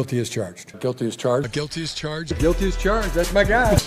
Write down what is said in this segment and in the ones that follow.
Guilty as charged. Guilty as charged. Guilty as charged. Guilty as charged. That's my guy.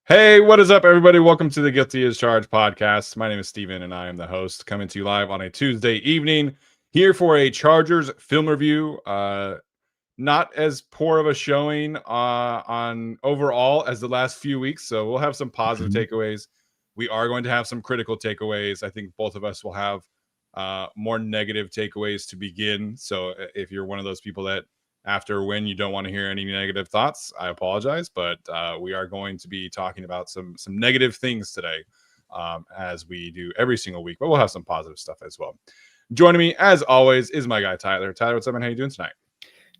Hey, what is up, everybody? Welcome to the Guilty as Charged podcast. My name is Steven, and I am the host, coming to you live on a Tuesday evening here for a Chargers film review. Not as poor of a showing on overall as the last few weeks, so we'll have some positive takeaways. We are going to have some critical takeaways. I think both of us will have more negative takeaways to begin. So if you're one of those people that after a win you don't want to hear any negative thoughts, I apologize, but we are going to be talking about some negative things today, as we do every single week, but we'll have some positive stuff as well. Joining me as always is my guy Tyler. Tyler, what's up, man? How you doing tonight?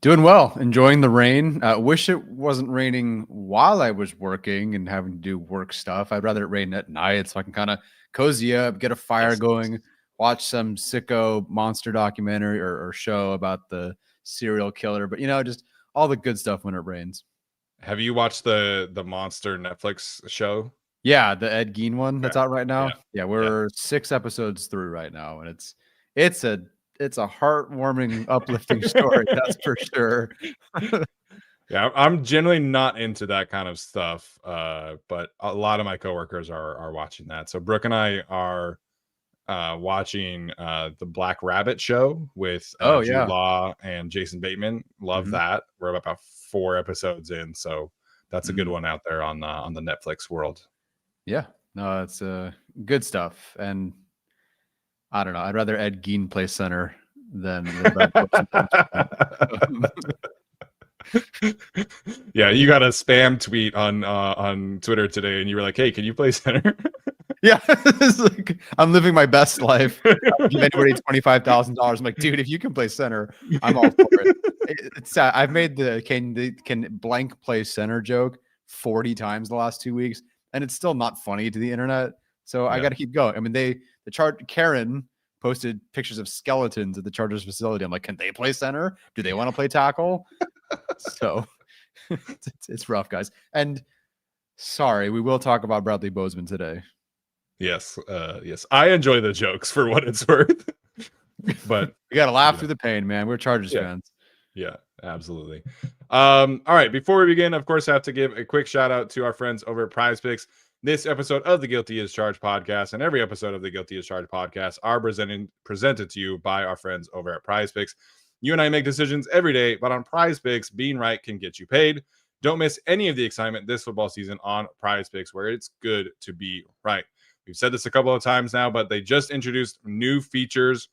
Doing well, enjoying the rain. Wish it wasn't raining while I was working and having to do work stuff. I'd rather it rain at night so I can kind of cozy up, get a fire going, watch some sicko monster documentary or show about the serial killer, but just all the good stuff when it rains. Have you watched the monster Netflix show? Yeah, the Ed Gein one that's out right now. Yeah, we're 6 episodes through right now, and it's a heartwarming, uplifting story, that's for sure. Yeah, I'm generally not into that kind of stuff, but a lot of my coworkers are watching that. So Brooke and I are watching the Black Rabbit show with Jude Law and Jason Bateman. Love that. We're about 4 episodes in, so that's a good one out there on the Netflix world. Yeah, no, it's good stuff. And I don't know, I'd rather Ed Gein play center than Yeah, you got a spam tweet on Twitter today, and you were like, "Hey, can you play center?" Yeah, it's like, I'm living my best life. I'll give anybody $25,000. I'm like, dude, if you can play center, I'm all for it. It's I've made the can blank play center joke 40 times the last 2 weeks, and it's still not funny to the internet. So I got to keep going. I mean, Karen posted pictures of skeletons at the Chargers facility. I'm like, can they play center? Do they want to play tackle? So it's rough, guys. And sorry, we will talk about Bradley Boseman today. Yes. I enjoy the jokes for what it's worth, but you got to laugh through the pain, man. We're Chargers fans. Yeah, absolutely. All right. Before we begin, of course, I have to give a quick shout out to our friends over at PrizePicks. This episode of the Guilty as Charged podcast and every episode of the Guilty as Charged podcast are presented to you by our friends over at PrizePicks. You and I make decisions every day, but on PrizePicks, being right can get you paid. Don't miss any of the excitement this football season on PrizePicks, where it's good to be right. We've said this a couple of times now, but they just introduced new features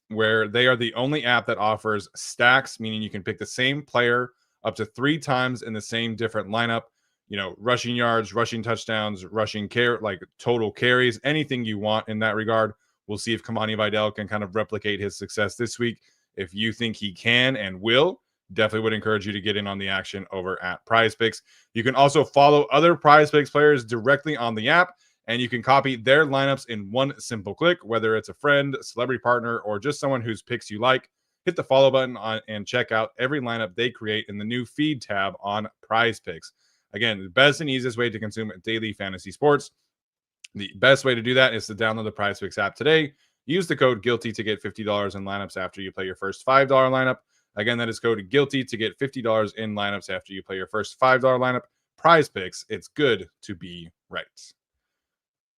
where they are the only app that offers stacks, meaning you can pick the same player up to 3 times in the same different lineup. Rushing yards, rushing touchdowns, rushing total carries, anything you want in that regard. We'll see if Kamani Vidal can kind of replicate his success this week. If you think he can and will, definitely would encourage you to get in on the action over at PrizePicks. You can also follow other PrizePicks players directly on the app, and you can copy their lineups in one simple click, whether it's a friend, celebrity partner, or just someone whose picks you like. Hit the follow button and check out every lineup they create in the new feed tab on PrizePicks. Again, the best and easiest way to consume daily fantasy sports. The best way to do that is to download the PrizePicks app today. Use the code GUILTY to get $50 in lineups after you play your first $5 lineup. Again, that is code GUILTY to get $50 in lineups after you play your first $5 lineup. PrizePicks, it's good to be right.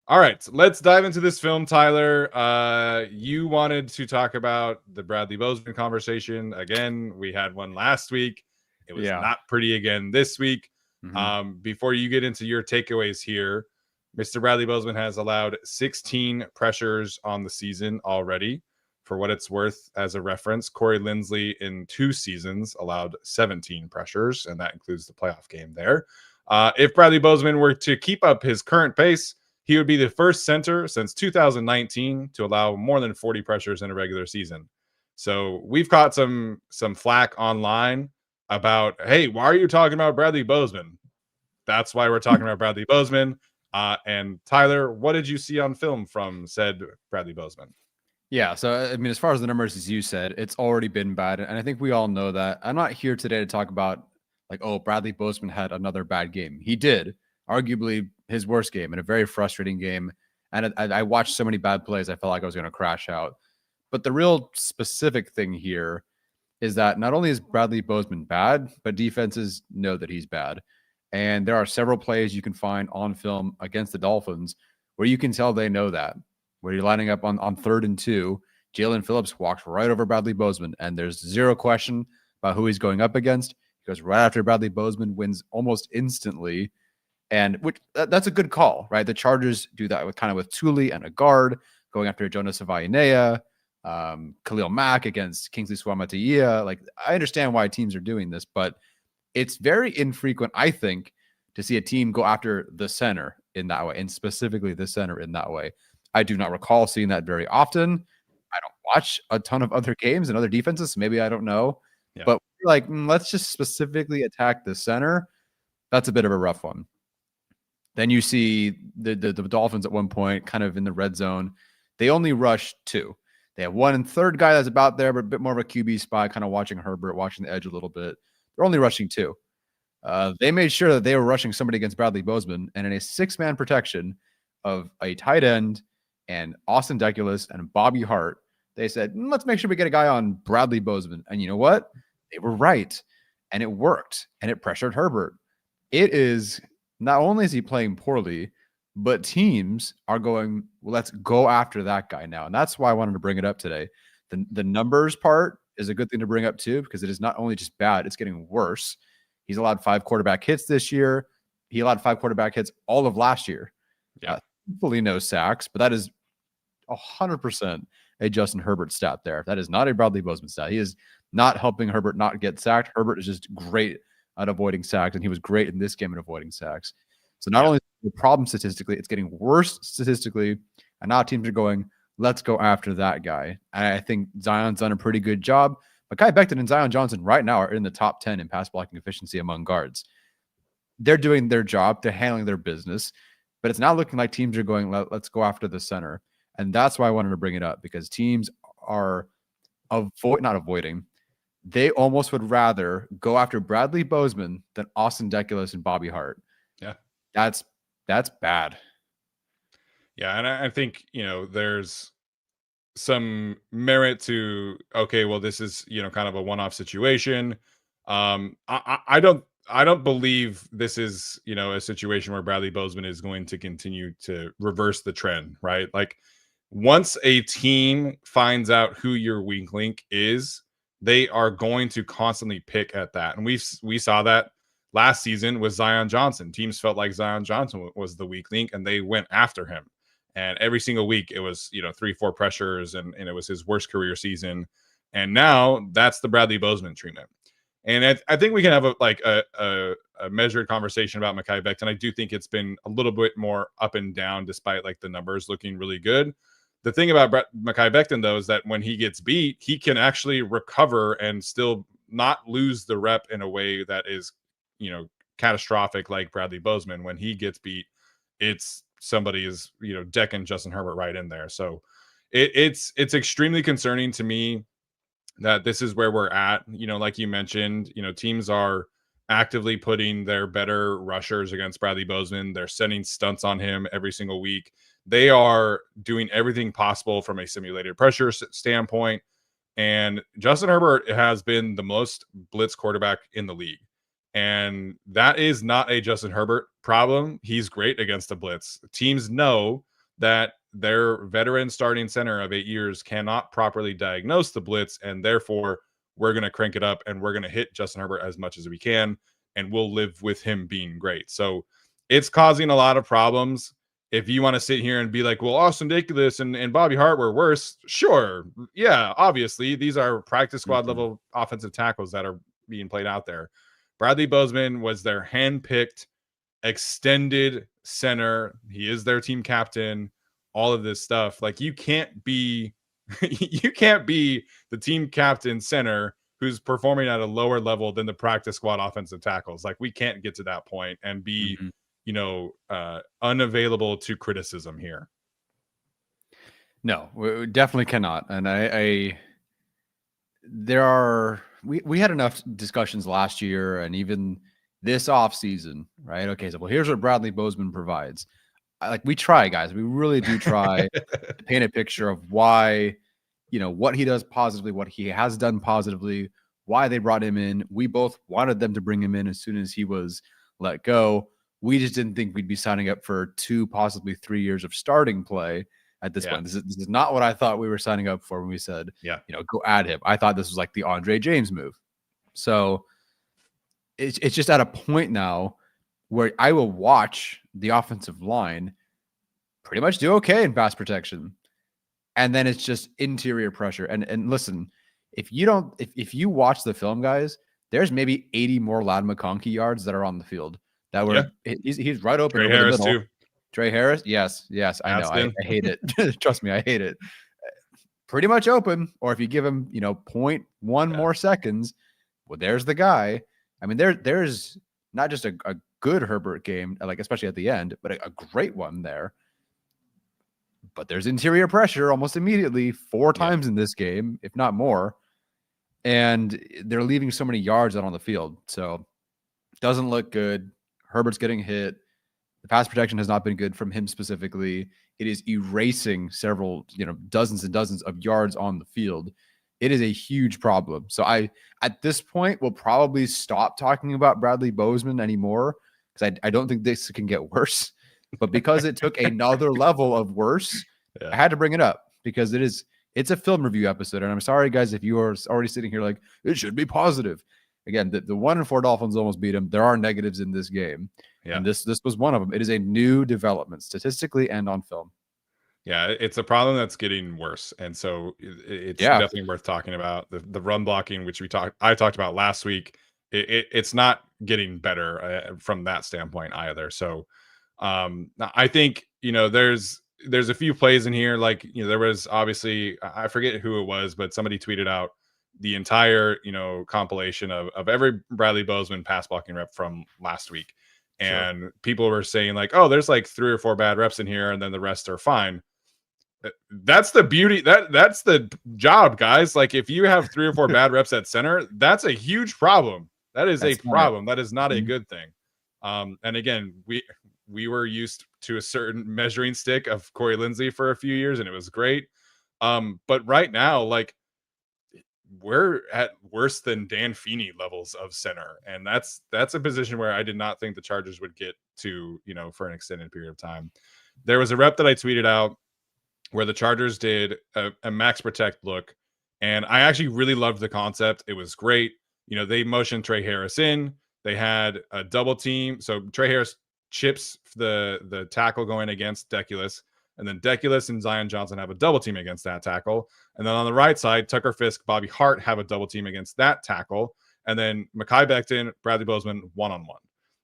All right, let's dive into this film, Tyler. You wanted to talk about the Bradley Boseman conversation. Again, we had one last week. It was not pretty again this week. Before you get into your takeaways here, Mr. Bradley Boseman has allowed 16 pressures on the season already. For what it's worth, as a reference, Corey Linsley in 2 seasons allowed 17 pressures, and that includes the playoff game there. If Bradley Boseman were to keep up his current pace, he would be the first center since 2019 to allow more than 40 pressures in a regular season. So we've caught some flack online about, hey, why are you talking about Bradley Boseman? That's why we're talking about Bradley Boseman. And Tyler, what did you see on film from said Bradley Boseman? Yeah, so I mean, as far as the numbers, as you said, it's already been bad, and I think we all know that. I'm not here today to talk about like, oh, Bradley Boseman had another bad game. He did, arguably his worst game, and a very frustrating game. And I watched so many bad plays, I felt like I was going to crash out. But the real specific thing here is that not only is Bradley Boseman bad, but defenses know that he's bad. And there are several plays you can find on film against the Dolphins where you can tell they know that. Where you're lining up on 3rd and 2, Jalen Phillips walks right over Bradley Boseman, and there's zero question about who he's going up against. He goes right after Bradley Boseman, wins almost instantly, and that's a good call, right? The Chargers do that with Thule and a guard going after Jonas Avainea, Khalil Mack against Kingsley Suamataia. Like, I understand why teams are doing this, but it's very infrequent, I think, to see a team go after the center in that way, and specifically the center in that way. I do not recall seeing that very often. I don't watch a ton of other games and other defenses, so maybe I don't know. Yeah. But like, let's just specifically attack the center. That's a bit of a rough one. Then you see the Dolphins at one point kind of in the red zone. They only rush 2. They have 1 and 3rd guy that's about there, but a bit more of a QB spy, kind of watching Herbert, watching the edge a little bit. They're only rushing 2. They made sure that they were rushing somebody against Bradley Boseman, and in a 6-man protection of a tight end and Austin Deculus and Bobby Hart, they said, let's make sure we get a guy on Bradley Boseman. And you know what? They were right. And it worked. And it pressured Herbert. It is, not only is he playing poorly, but teams are going, well, let's go after that guy now. And that's why I wanted to bring it up today. The numbers part is a good thing to bring up too, because it is not only just bad, it's getting worse. He's allowed 5 quarterback hits this year. He allowed 5 quarterback hits all of last year. Yeah. Hopefully no sacks, but that is 100% a Justin Herbert stat there. That is not a Bradley Boseman stat. He is not helping Herbert not get sacked. Herbert is just great at avoiding sacks, and he was great in this game at avoiding sacks. So not only the problem statistically, it's getting worse statistically, and now teams are going, let's go after that guy. And I think Zion's done a pretty good job. Mekhi Becton and Zion Johnson right now are in the top 10 in pass blocking efficiency among guards. They're doing their job. They're handling their business. But it's not looking like teams are going, let's go after the center. And that's why I wanted to bring it up, because teams are not avoiding. They almost would rather go after Bradley Boseman than Austin Deculus and Bobby Hart. Yeah. That's bad. Yeah. And I think, there's some merit to, okay, well, this is, kind of a one-off situation. I don't believe this is, a situation where Bradley Boseman is going to continue to reverse the trend, right? Like, once a team finds out who your weak link is, they are going to constantly pick at that. And we saw that last season with Zion Johnson. Teams felt like Zion Johnson was the weak link, and they went after him. And every single week it was, 3-4 pressures, and it was his worst career season. And now that's the Bradley Boseman treatment. And I think we can have a measured conversation about Mekhi Becton. I do think it's been a little bit more up and down, despite like the numbers looking really good. The thing about Mekhi Becton, though, is that when he gets beat, he can actually recover and still not lose the rep in a way that is, catastrophic like Bradley Boseman. When he gets beat, it's somebody is, decking Justin Herbert right in there. So it's extremely concerning to me that this is where we're at. Like you mentioned, teams are actively putting their better rushers against Bradley Boseman. They're sending stunts on him every single week. They are doing everything possible from a simulated pressure standpoint. And Justin Herbert has been the most blitz quarterback in the league. And that is not a Justin Herbert problem. He's great against the blitz. Teams know that their veteran starting center of 8 years cannot properly diagnose the blitz, and therefore we're going to crank it up and we're going to hit Justin Herbert as much as we can, and we'll live with him being great. So it's causing a lot of problems. If you want to sit here and be like, well, Austin Deculus and Bobby Hart were worse, sure. Yeah, obviously. These are practice squad level offensive tackles that are being played out there. Bradley Boseman was their handpicked, extended center. He is their team captain, all of this stuff. Like, you can't be the team captain center who's performing at a lower level than the practice squad offensive tackles. Like, we can't get to that point and be unavailable to criticism here. No, we definitely cannot. And we had enough discussions last year and even this off season, right? Okay, so well, here's what Bradley Boseman provides. We try, guys. We really do try to paint a picture of why, what he does positively, what he has done positively, why they brought him in. We both wanted them to bring him in as soon as he was let go. We just didn't think we'd be signing up for 2, possibly 3 years of starting play at this point. This is not what I thought we were signing up for when we said, go add him. I thought this was like the Andre James move. So it's just at a point now where I will watch the offensive line pretty much do okay in pass protection. And then it's just interior pressure. And listen, if you watch the film, guys, there's maybe 80 more Ladd McConkey yards that are on the field that were he's right open. Trey Harris too. Trey Harris, yes, I know. I hate it. Trust me, I hate it. Pretty much open, or if you give him, 0.1 more seconds, well, there's the guy. I mean, there's not just a good Herbert game, like especially at the end, but a great one there. But there's interior pressure almost immediately 4 times in this game, if not more. And they're leaving so many yards out on the field. So it doesn't look good. Herbert's getting hit. The pass protection has not been good from him specifically. It is erasing several, dozens and dozens of yards on the field. It is a huge problem. So at this point, will probably stop talking about Bradley Boseman anymore because I don't think this can get worse. But because it took another level of worse, I had to bring it up because it's a film review episode. And I'm sorry, guys, if you are already sitting here like, it should be positive. Again, the 1-4 Dolphins almost beat them. There are negatives in this game. Yeah. And this was one of them. It is a new development statistically and on film. Yeah, it's a problem that's getting worse. And so it's definitely worth talking about. The run blocking, which I talked about last week, it's not getting better from that standpoint either. So I think, there's a few plays in here. Like, there was obviously, I forget who it was, but somebody tweeted out the entire, compilation of every Bradley Boseman pass blocking rep from last week. And people were saying like, oh, there's like 3 or 4 bad reps in here and then the rest are fine. That's the beauty. That's the job, guys. Like if you have 3 or 4 bad reps at center, that's a huge problem. That is a problem. That is not a good thing. And again, we were used to a certain measuring stick of Corey Linsley for a few years and it was great. But right now, like we're at worse than Dan Feeney levels of center. And that's a position where I did not think the Chargers would get to, for an extended period of time. There was a rep that I tweeted out where the Chargers did a max protect look. And I actually really loved the concept. It was great. They motioned Trey Harris in. They had a double team. So Trey Harris chips the tackle going against Deculus. And then Deculus and Zion Johnson have a double team against that tackle. And then on the right side, Tucker Fisk, Bobby Hart have a double team against that tackle. And then Mekhi Becton, Bradley Boseman, one-on-one.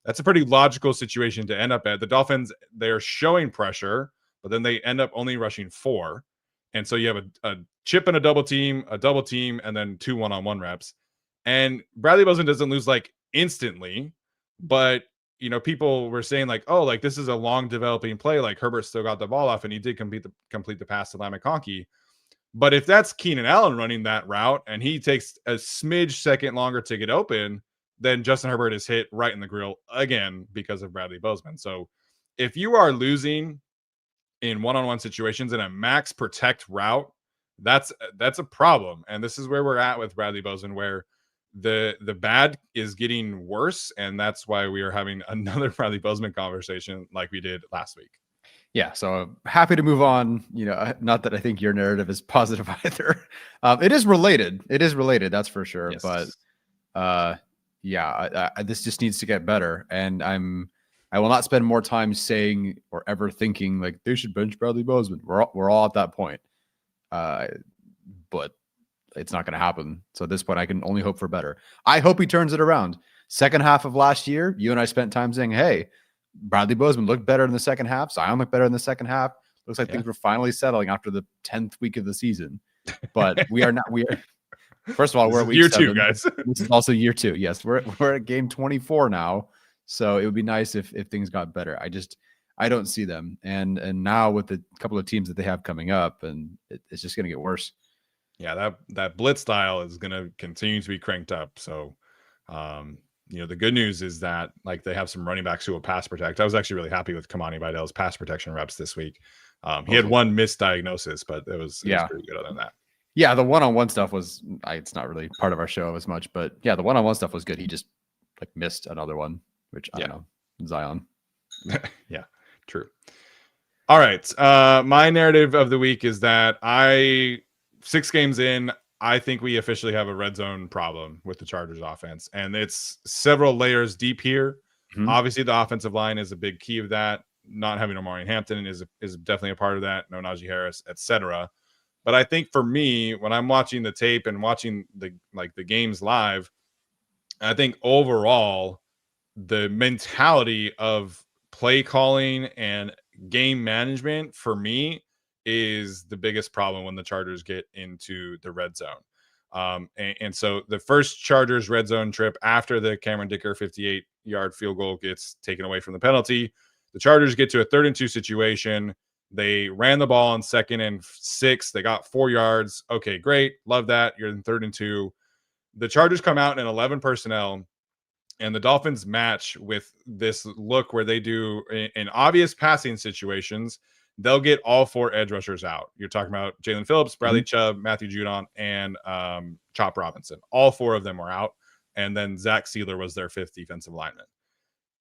That's a pretty logical situation to end up at. The Dolphins, they're showing pressure, but then they end up only rushing 4. And so you have a chip and a double team, and then 2 one-on-one reps. And Bradley Boseman doesn't lose like instantly, but people were saying like, oh, like this is a long developing play. Like Herbert still got the ball off and he did complete the pass to Ladd McConkey. But if that's Keenan Allen running that route and he takes a smidge second longer to get open, then Justin Herbert is hit right in the grill again because of Bradley Boseman. So if you are losing in one-on-one situations in a max protect route, that's a problem. And this is where we're at with Bradley Boseman, where the bad is getting worse, and that's why we are having another Bradley Boseman conversation like we did last week. Yeah, so happy to move on. Not that I think your narrative is positive either. It is related. That's for sure. Yes. But this just needs to get better. And I will not spend more time saying or ever thinking like they should bench Bradley Boseman. We're all at that point. But it's not going to happen. So at this point, I can only hope for better. I hope he turns it around. Second half of last year, you and I spent time saying, hey, Bradley Boseman looked better in the second half. Zion looked better in the second half. Looks like things were finally settling after the 10th week of the season. But first of all, we're at week year 7. 2, guys. This is also year 2. Yes, we're at game 24 now. So it would be nice if things got better. I don't see them. And now with the couple of teams that they have coming up, and it's just going to get worse. Yeah, that blitz style is going to continue to be cranked up. So, the good news is that like they have some running backs who will pass protect. I was actually really happy with Kamani Vidal's pass protection reps this week. He had one misdiagnosis, but it was pretty good other than that. Yeah, the one-on-one stuff was it's not really part of our show as much, but yeah, the one-on-one stuff was good. He just like missed another one, which I don't know, Zion. Yeah, true. All right. My narrative of the week is that 6 games in, I think we officially have a red zone problem with the Chargers offense, and it's several layers deep here. Mm-hmm. Obviously, the offensive line is a big key of that. Not having Omari Hampton is definitely a part of that. No Najee Harris, etc. But I think for me, when I'm watching the tape and watching the games live, I think overall the mentality of play calling and game management for me is the biggest problem when the Chargers get into the red zone. And so the first Chargers red zone trip after the Cameron Dicker 58-yard field goal gets taken away from the penalty, the Chargers get to a 3rd and 2 situation. They ran the ball on 2nd and 6. They got 4 yards. Okay, great. Love that. You're in 3rd and 2. The Chargers come out in 11 personnel, and the Dolphins match with this look where they do in obvious passing situations. They'll get all 4 edge rushers out. You're talking about Jalen Phillips, Bradley Chubb, Matthew Judon, and Chop Robinson. All 4 of them were out. And then Zach Sealer was their 5th defensive lineman.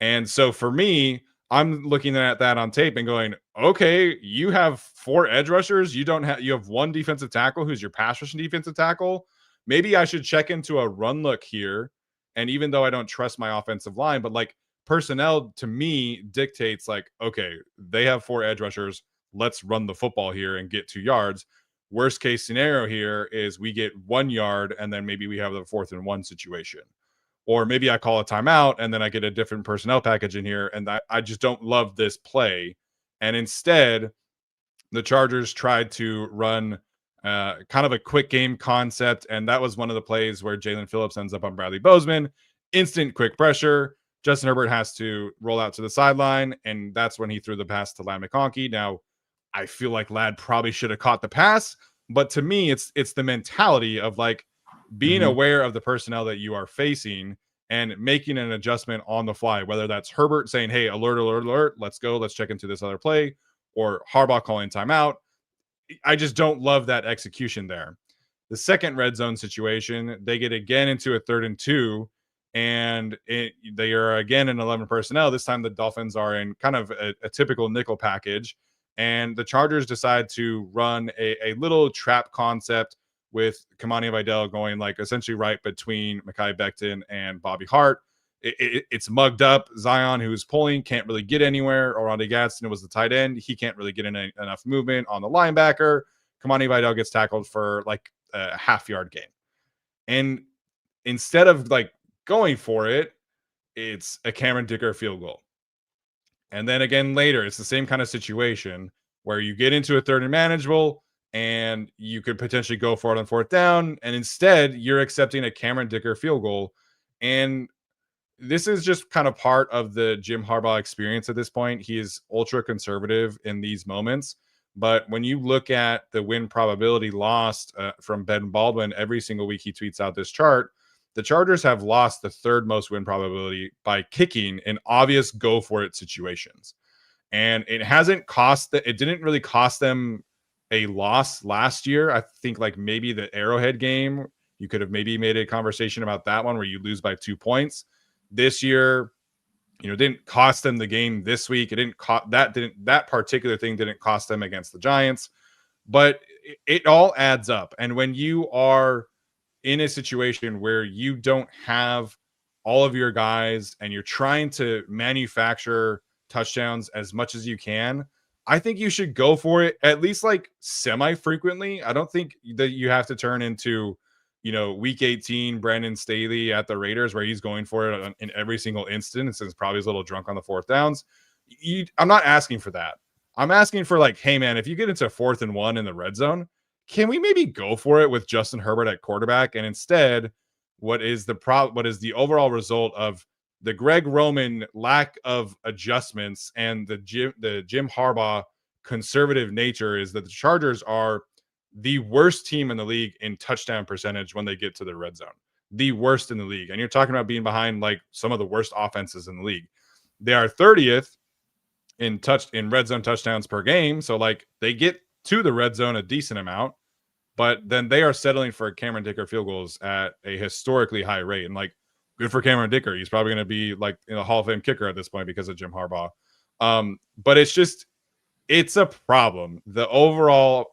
And so for me, I'm looking at that on tape and going, okay, you have 4 edge rushers. You have 1 defensive tackle who's your pass rushing defensive tackle. Maybe I should check into a run look here. And even though I don't trust my offensive line, but like personnel to me dictates like, okay, they have 4 edge rushers. Let's run the football here and get 2 yards. Worst case scenario here is we get 1 yard and then maybe we have the 4th and 1 situation. Or maybe I call a timeout and then I get a different personnel package in here. And I just don't love this play. And instead, the Chargers tried to run kind of a quick game concept. And that was one of the plays where Jalen Phillips ends up on Bradley Boseman. Instant quick pressure. Justin Herbert has to roll out to the sideline. And that's when he threw the pass to Ladd McConkey. Now, I feel like Ladd probably should have caught the pass. But to me, it's the mentality of like, being aware of the personnel that you are facing and making an adjustment on the fly, whether that's Herbert saying, hey, alert, alert, alert, let's go, let's check into this other play, or Harbaugh calling timeout. I just don't love that execution there. The second red zone situation, they get again into a 3rd and 2, and they are again in 11 personnel. This time the Dolphins are in kind of a typical nickel package, and the Chargers decide to run a little trap concept with Kamani Vidal going like essentially right between Mekhi Becton and Bobby Hart. It's mugged up. Zion, who's pulling, can't really get anywhere. Oronde Gadsden was the tight end. He can't really get in enough movement on the linebacker. Kamani Vidal gets tackled for like a half-yard gain. And instead of like going for it, it's a Cameron Dicker field goal. And then again later, it's the same kind of situation where you get into a 3rd and manageable, and you could potentially go for it on 4th down, and instead you're accepting a Cameron Dicker field goal. And this is just kind of part of the Jim Harbaugh experience at this point. He is ultra conservative in these moments. But when you look at the win probability lost from Ben Baldwin, every single week he tweets out this chart, the Chargers have lost the 3rd most win probability by kicking in obvious go for it situations. And it didn't really cost them a loss last year. I think like maybe the Arrowhead game, you could have maybe made a conversation about that one where you lose by 2 points. This year, didn't cost them the game this week. It didn't cost that particular thing didn't cost them against the Giants, but it all adds up. And when you are in a situation where you don't have all of your guys and you're trying to manufacture touchdowns as much as you can, I think you should go for it at least like semi-frequently. I don't think that you have to turn into, week 18 Brandon Staley at the Raiders where he's going for it in every single instance and probably is a little drunk on the 4th downs. I'm not asking for that. I'm asking for like, hey man, if you get into 4th and 1 in the red zone, can we maybe go for it with Justin Herbert at quarterback? And instead, what is the overall result of the Greg Roman lack of adjustments and the Jim Harbaugh conservative nature is that the Chargers are the worst team in the league in touchdown percentage when they get to the red zone. The worst in the league. And you're talking about being behind like some of the worst offenses in the league. They are 30th in red zone touchdowns per game. So like they get to the red zone a decent amount, but then they are settling for Cameron Dicker field goals at a historically high rate. And like, good for Cameron Dicker. He's probably going to be like a Hall of Fame kicker at this point because of Jim Harbaugh. But it's a problem. The overall,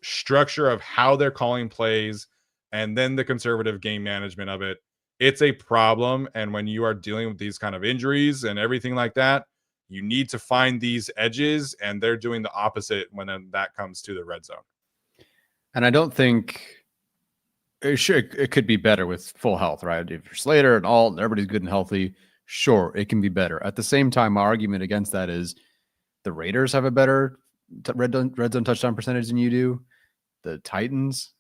structure of how they're calling plays and then the conservative game management of it, it's a problem. And when you are dealing with these kind of injuries and everything like that, you need to find these edges, and they're doing the opposite when that comes to the red zone. And I don't think it could be better with full health, right? If you're Slater and all, everybody's good and healthy, sure, it can be better. At the same time, my argument against that is the Raiders have a better red zone touchdown percentage than you do. The Titans,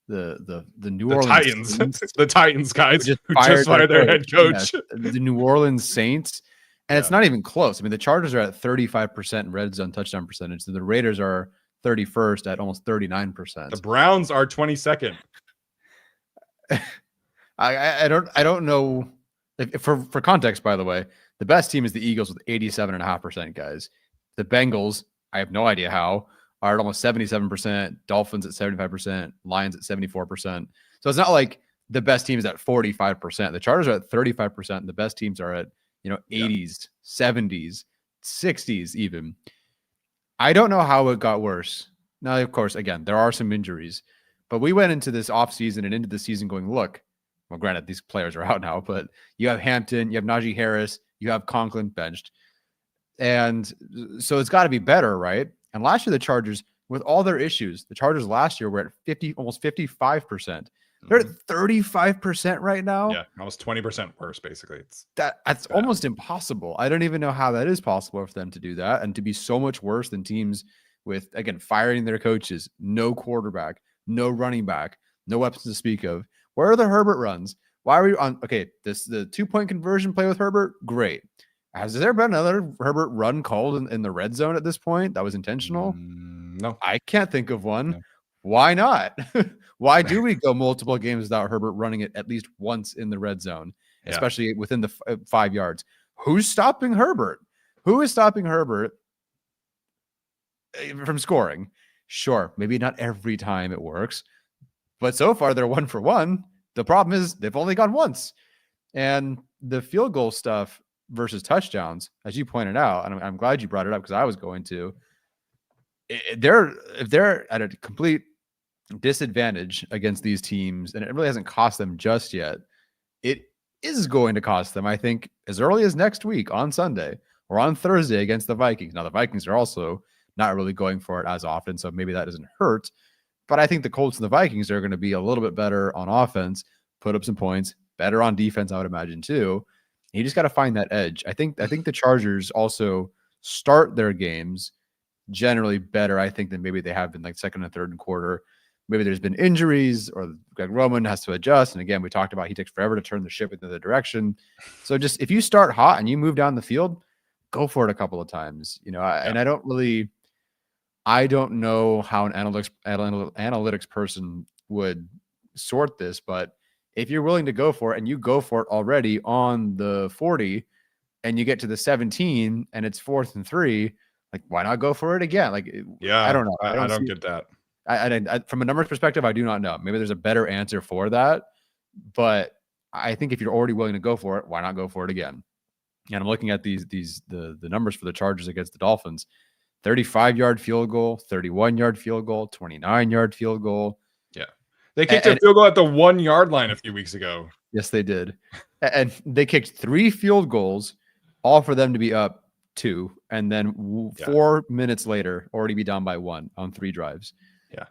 the New Orleans Titans, Saints, the Titans guys who who just fired their head coach. Yes, the New Orleans Saints, and it's not even close. I mean, the Chargers are at 35% red zone touchdown percentage, and the Raiders are 31st at almost 39%. The Browns are 22nd. I don't know. For context, by the way, the best team is the Eagles with 87.5%, guys. The Bengals, I have no idea how, are at almost 77%, Dolphins at 75%, Lions at 74%. So it's not like the best team is at 45%. The Chargers are at 35%, and the best teams are at 80s, 70s, 60s even. I don't know how it got worse. Now, of course, again, there are some injuries, but we went into this offseason and into the season going, look, well, granted, these players are out now, but you have Hampton, you have Najee Harris, you have Conklin benched. And so it's got to be better, right? And last year, the Chargers, with all their issues, the Chargers last year were at almost 55%. They're at 35% right now. Yeah, almost 20% worse, basically. That's almost impossible. I don't even know how that is possible for them to do that and to be so much worse than teams with, again, firing their coaches, no quarterback, no running back, no weapons to speak of. Where are the Herbert runs? Why are we on? Okay, the 2-point conversion play with Herbert, great. Has there been another Herbert run called in the red zone at this point that was intentional? No. I can't think of one. No. Why not? Why do we go multiple games without Herbert running it at least once in the red zone, especially within the 5 yards? Who's stopping Herbert? Who is stopping Herbert from scoring? Sure, maybe not every time it works, but so far they're 1 for 1. The problem is they've only gone once. And the field goal stuff versus touchdowns, as you pointed out, and I'm glad you brought it up because I was going to, if they're at a complete disadvantage against these teams, and it really hasn't cost them just yet, it is going to cost them, I think, as early as next week on Sunday or on Thursday against the Vikings. Now, the Vikings are also not really going for it as often, so maybe that doesn't hurt. But I think the Colts and the Vikings are going to be a little bit better on offense, put up some points, better on defense, I would imagine, too. You just got to find that edge. I think the Chargers also start their games generally better, I think, than maybe they have been like second and third and quarter. Maybe there's been injuries or Greg Roman has to adjust. And again, we talked about he takes forever to turn the ship in the other direction. So just if you start hot and you move down the field, go for it a couple of times. And I don't know how an analytics person would sort this, but if you're willing to go for it and you go for it already on the 40 and you get to the 17 and it's 4th and 3, like, why not go for it again? Like, I don't know. I don't get that. I from a numbers perspective, I do not know. Maybe there's a better answer for that, but I think if you're already willing to go for it, why not go for it again? And I'm looking at the numbers for the Chargers against the Dolphins: 35-yard field goal, 31-yard field goal, 29-yard field goal. Yeah, they kicked a field goal at the 1-yard line a few weeks ago. Yes, they did, and they kicked 3 field goals, all for them to be up 2, and then 4 minutes later, already be down by 1 on 3 drives. Yeah,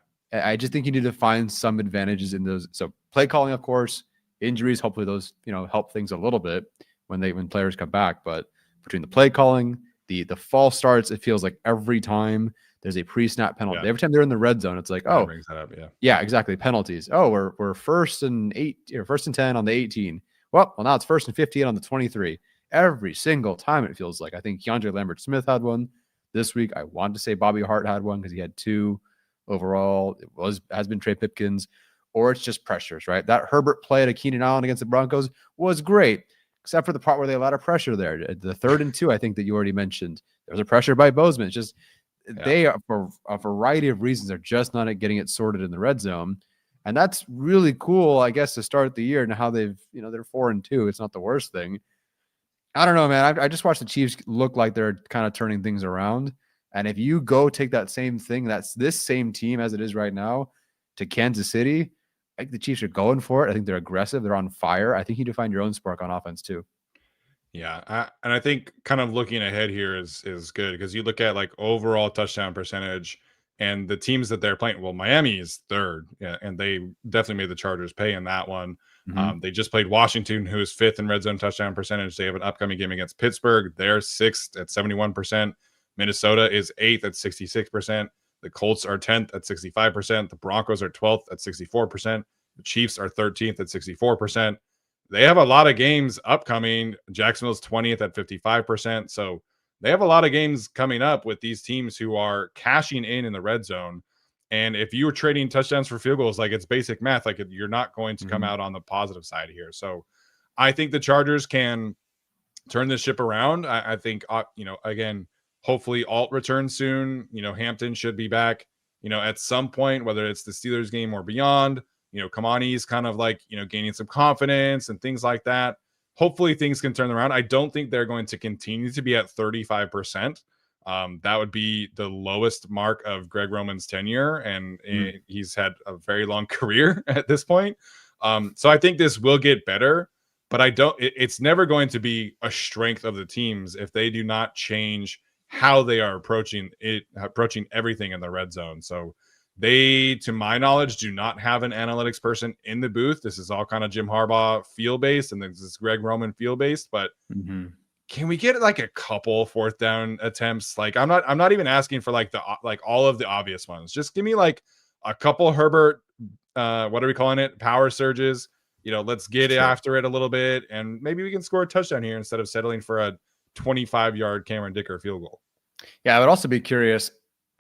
I just think you need to find some advantages in those. So play calling, of course, injuries. Hopefully those help things a little bit when players come back. But between the play calling, the false starts, it feels like every time there's a pre-snap penalty. Every time they're in the red zone, it's like, oh, brings that up, yeah, exactly, penalties. Oh, we're 1st and 8 or 1st and 10 on the 18. Well, now it's 1st and 15 on the 23. Every single time it feels like. I think Keandre Smith had one this week. I wanted to say Bobby Hart had one because he had 2 overall. Has been Trey Pipkins, or it's just pressures, right? That Herbert play to Keenan Allen against the Broncos was great, except for the part where they allowed a pressure there. The 3rd and 2, I think that you already mentioned. There was a pressure by Boseman. It's just they are, for a variety of reasons, are just not getting it sorted in the red zone. And that's really cool, I guess, to start the year and how they're 4-2. It's not the worst thing. I don't know, man. I just watched the Chiefs look like they're kind of turning things around. And if you go take that same thing, that's this same team as it is right now, to Kansas City, I think the Chiefs are going for it. I think they're aggressive. They're on fire. I think you need to find your own spark on offense too. Yeah, and I think kind of looking ahead here is good because you look at like overall touchdown percentage and the teams that they're playing. Well, Miami is 3rd, yeah, and they definitely made the Chargers pay in that one. They just played Washington, who is 5th in red zone touchdown percentage. They have an upcoming game against Pittsburgh. They're 6th at 71%. Minnesota is 8th at 66%. The Colts are 10th at 65%. The Broncos are 12th at 64%. The Chiefs are 13th at 64%. They have a lot of games upcoming. Jacksonville's 20th at 55%. So they have a lot of games coming up with these teams who are cashing in the red zone. And if you were trading touchdowns for field goals, like it's basic math, like you're not going to come out on the positive side here. So I think the Chargers can turn this ship around. I think, again, hopefully Alt returns soon. Hampton should be back, at some point, whether it's the Steelers game or beyond. Kamani's kind of like, gaining some confidence and things like that. Hopefully things can turn around. I don't think they're going to continue to be at 35%. That would be the lowest mark of Greg Roman's tenure, and he's had a very long career at this point. So I think this will get better, but it's never going to be a strength of the teams if they do not change how they are approaching everything in the red zone. So they, to my knowledge, do not have an analytics person in the booth. This is all kind of Jim Harbaugh feel-based, and this is Greg Roman feel-based. But can we get like a couple 4th down attempts? Like I'm not even asking for like all of the obvious ones. Just give me like a couple Herbert, what are we calling it? Power surges. Let's get after it a little bit, and maybe we can score a touchdown here instead of settling for a 25-yard Cameron Dicker field goal. Yeah, I would also be curious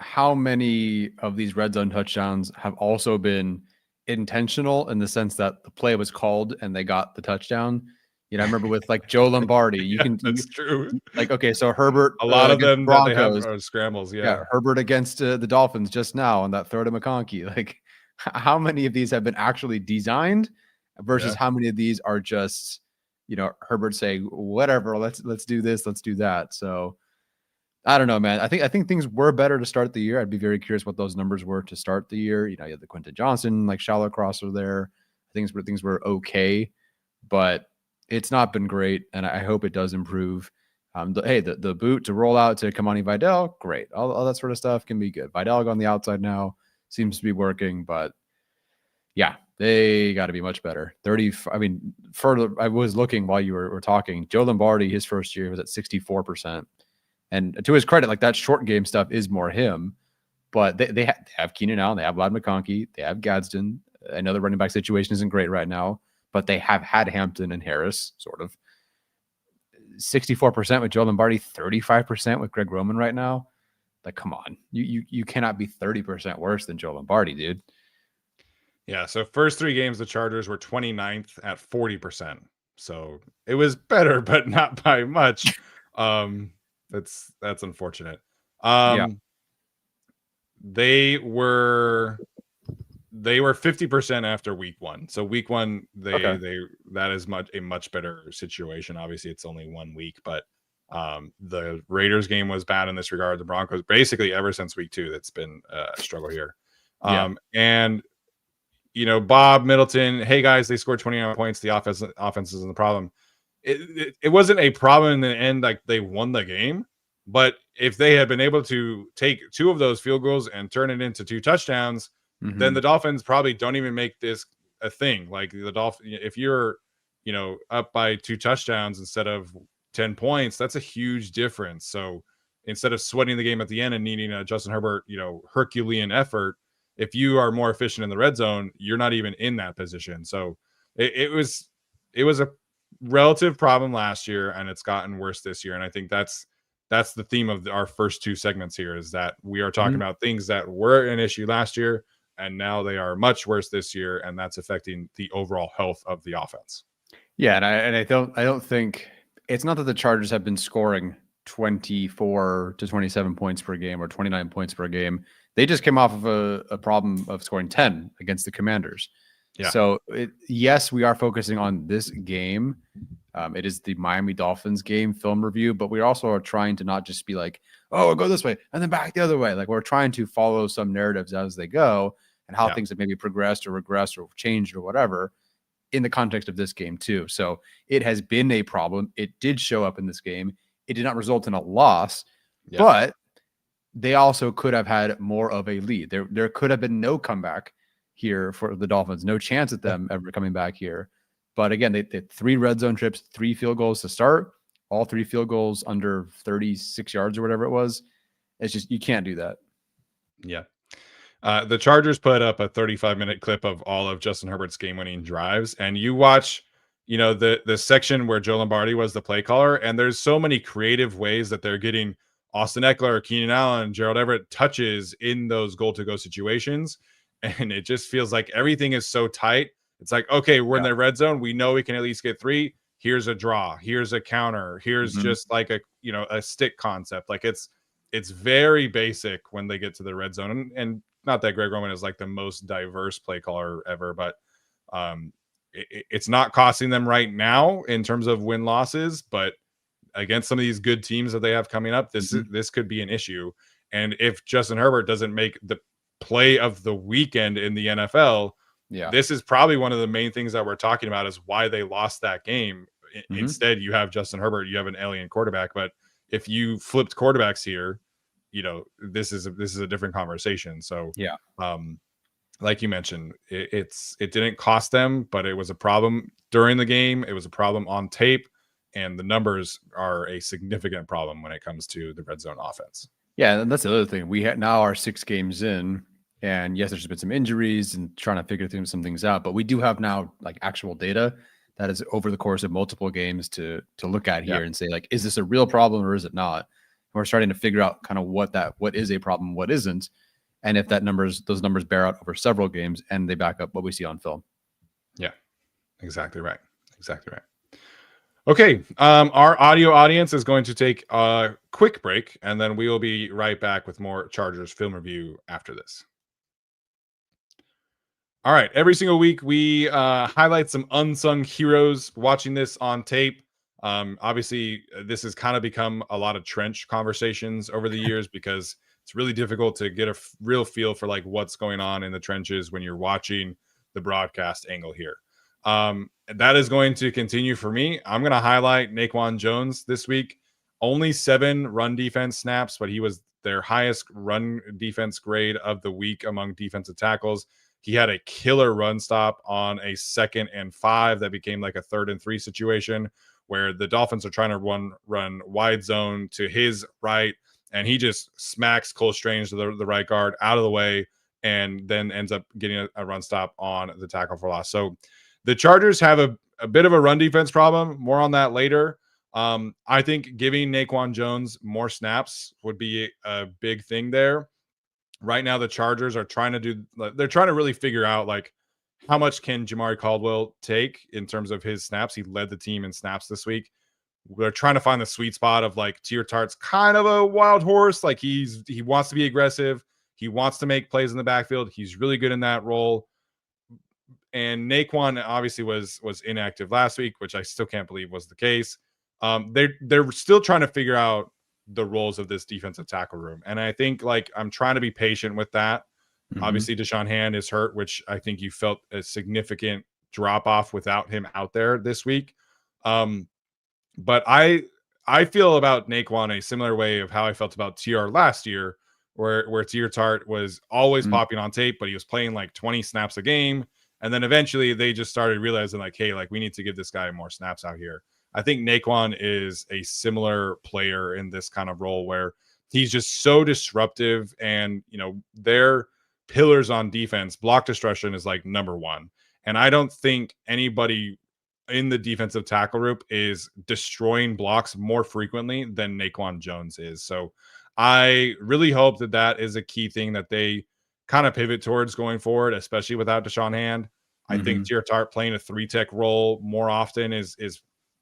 how many of these red zone touchdowns have also been intentional in the sense that the play was called and they got the touchdown. I remember with like Joe Lombardi, that's true. Like, okay, so Herbert, a lot of them Broncos, that they have are scrambles. Yeah, Herbert against the Dolphins just now on that throw to McConkey. Like, how many of these have been actually designed versus how many of these are just, Herbert saying, whatever, let's do this, let's do that. So I don't know, man. I think things were better to start the year. I'd be very curious what those numbers were to start the year. You had the Quentin Johnson, like shallow crosser there. Things were okay, but it's not been great. And I hope it does improve. The boot to roll out to Kamani Vidal, great. All that sort of stuff can be good. Vidal on the outside now seems to be working, but yeah, they got to be much better. I was looking while you were talking. Joe Lombardi, his first year was at 64%. And to his credit, like that short game stuff is more him, but they have Keenan Allen, they have Vlad McConkey, they have Gadsden. I know the running back situation isn't great right now, but they have had Hampton and Harris, sort of. 64% with Joe Lombardi, 35% with Greg Roman right now. Like, come on, you cannot be 30% worse than Joe Lombardi, dude. Yeah. So first 3 games, the Chargers were 29th at 40%. So it was better, but not by much. That's unfortunate. They were 50% after week 1. So week 1, that is a much better situation. Obviously, it's only 1 week, but the Raiders game was bad in this regard. The Broncos, basically ever since week 2, that's been a struggle here. And Bob Middleton, hey guys, they scored 29 points. The offense isn't the problem. It wasn't a problem in the end. Like, they won the game, but if they had been able to take 2 of those field goals and turn it into 2 touchdowns, then the Dolphins probably don't even make this a thing. Like the Dolphins, if you're, up by 2 touchdowns instead of 10 points, that's a huge difference. So instead of sweating the game at the end and needing a Justin Herbert, Herculean effort, if you are more efficient in the red zone, you're not even in that position. So it was a relative problem last year, and it's gotten worse this year. And I think that's the theme of our first two segments here, is that we are talking about things that were an issue last year, and now they are much worse this year, and that's affecting the overall health of the offense. Yeah, and I don't think it's not that the Chargers have been scoring 24 to 27 points per game or 29 points per game. They just came off of a problem of scoring 10 against the Commanders. Yeah. So yes, we are focusing on this game. It is the Miami Dolphins game film review, but we also are trying to not just be like, oh, we'll go this way and then back the other way. Like, we're trying to follow some narratives as they go and how things have maybe progressed or regressed or changed or whatever in the context of this game too. So it has been a problem. It did show up in this game. It did not result in a loss, but they also could have had more of a lead. There could have been no comeback here for the Dolphins, no chance at them ever coming back here. But again, they had 3 red zone trips, 3 field goals to start, all 3 field goals under 36 yards or whatever it was. It's just, you can't do that. Yeah. The Chargers put up a 35-minute clip of all of Justin Herbert's game-winning drives, and you watch, the section where Joe Lombardi was the play caller, and there's so many creative ways that they're getting Austin Eckler, Keenan Allen, Gerald Everett touches in those goal-to-go situations, and it just feels like everything is so tight. It's like, okay, we're in the red zone. We know we can at least get 3. Here's a draw. Here's a counter. Here's just like a stick concept. Like, it's very basic when they get to the red zone, and not that Greg Roman is like the most diverse play caller ever, but it's not costing them right now in terms of win losses. But against some of these good teams that they have coming up, this could be an issue. And if Justin Herbert doesn't make the play of the weekend in the NFL, this is probably one of the main things that we're talking about, is why they lost that game. Instead, you have Justin Herbert, you have an alien quarterback. But if you flipped quarterbacks here, this is a different conversation. So like you mentioned, it didn't cost them, but it was a problem during the game. It was a problem on tape, and the numbers are a significant problem when it comes to the red zone offense. Yeah, and that's the other thing. We now are 6 games in, and yes, there's been some injuries and trying to figure some things out, but we do have now like actual data that is over the course of multiple games to look at here and say, like, is this a real problem or is it not? We're starting to figure out kind of what is a problem, what isn't, and if those numbers bear out over several games and they back up what we see on film. Yeah, exactly right. Okay, our audio audience is going to take a quick break, and then we will be right back with more Chargers film review after this. All right, every single week we highlight some unsung heroes. Watching this on tape, obviously this has kind of become a lot of trench conversations over the years, because it's really difficult to get a real feel for like what's going on in the trenches when you're watching the broadcast angle here. That is going to continue for me. I'm going to highlight Naquan Jones this week. Only 7 run defense snaps, but he was their highest run defense grade of the week among defensive tackles. He had a killer run stop on a 2nd and 5 that became like a 3rd and 3 situation, where the Dolphins are trying to run wide zone to his right, and he just smacks Cole Strange, the right guard, out of the way, and then ends up getting a run stop on the tackle for loss. So the Chargers have a bit of a run defense problem. More on that later. I think giving Naquan Jones more snaps would be a big thing there. Right now, the Chargers are trying to really figure out like how much can Jamari Caldwell take in terms of his snaps. He led the team in snaps this week. They're trying to find the sweet spot of like Tier Tart's kind of a wild horse. Like he wants to be aggressive. He wants to make plays in the backfield. He's really good in that role. And Naquan obviously was inactive last week, which I still can't believe was the case. They're still trying to figure out the roles of this defensive tackle room. And I think like I'm trying to be patient with that. Obviously, Deshaun Hand is hurt, which I think you felt a significant drop off without him out there this week. But I feel about Naquan a similar way of how I felt about TR last year, where TR Tart was always popping on tape, but he was playing like 20 snaps a game. And then eventually they just started realizing like, hey, like we need to give this guy more snaps out here. I think Naquan is a similar player in this kind of role where he's just so disruptive, and, their pillars on defense, block destruction is like number 1. And I don't think anybody in the defensive tackle group is destroying blocks more frequently than Naquan Jones is. So I really hope that that is a key thing that they kind of pivot towards going forward, especially without Deshaun Hand. I think Tier Tart playing a 3-tech role more often is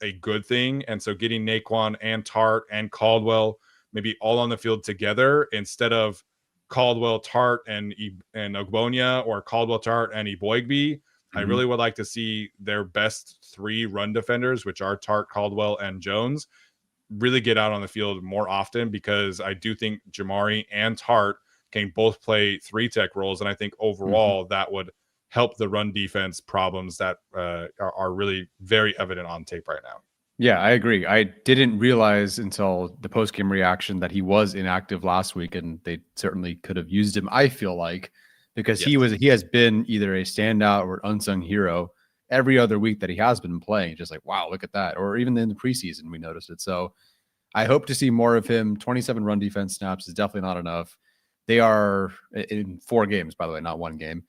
a good thing. And so getting Naquan and Tart and Caldwell maybe all on the field together instead of Caldwell, Tart, and Ogbonia, or Caldwell, Tart, and Eboigbe. I really would like to see their best 3 run defenders, which are Tart, Caldwell, and Jones, really get out on the field more often, because I do think Jamari and Tart can both play 3-tech roles. And I think overall that would help the run defense problems that are really very evident on tape right now. Yeah, I agree. I didn't realize until the post-game reaction that he was inactive last week, and they certainly could have used him, I feel like, because he has been either a standout or unsung hero every other week that he has been playing. Just like, wow, look at that. Or even in the preseason, we noticed it. So I hope to see more of him. 27 run defense snaps is definitely not enough. They are in 4 games, by the way, not 1 game.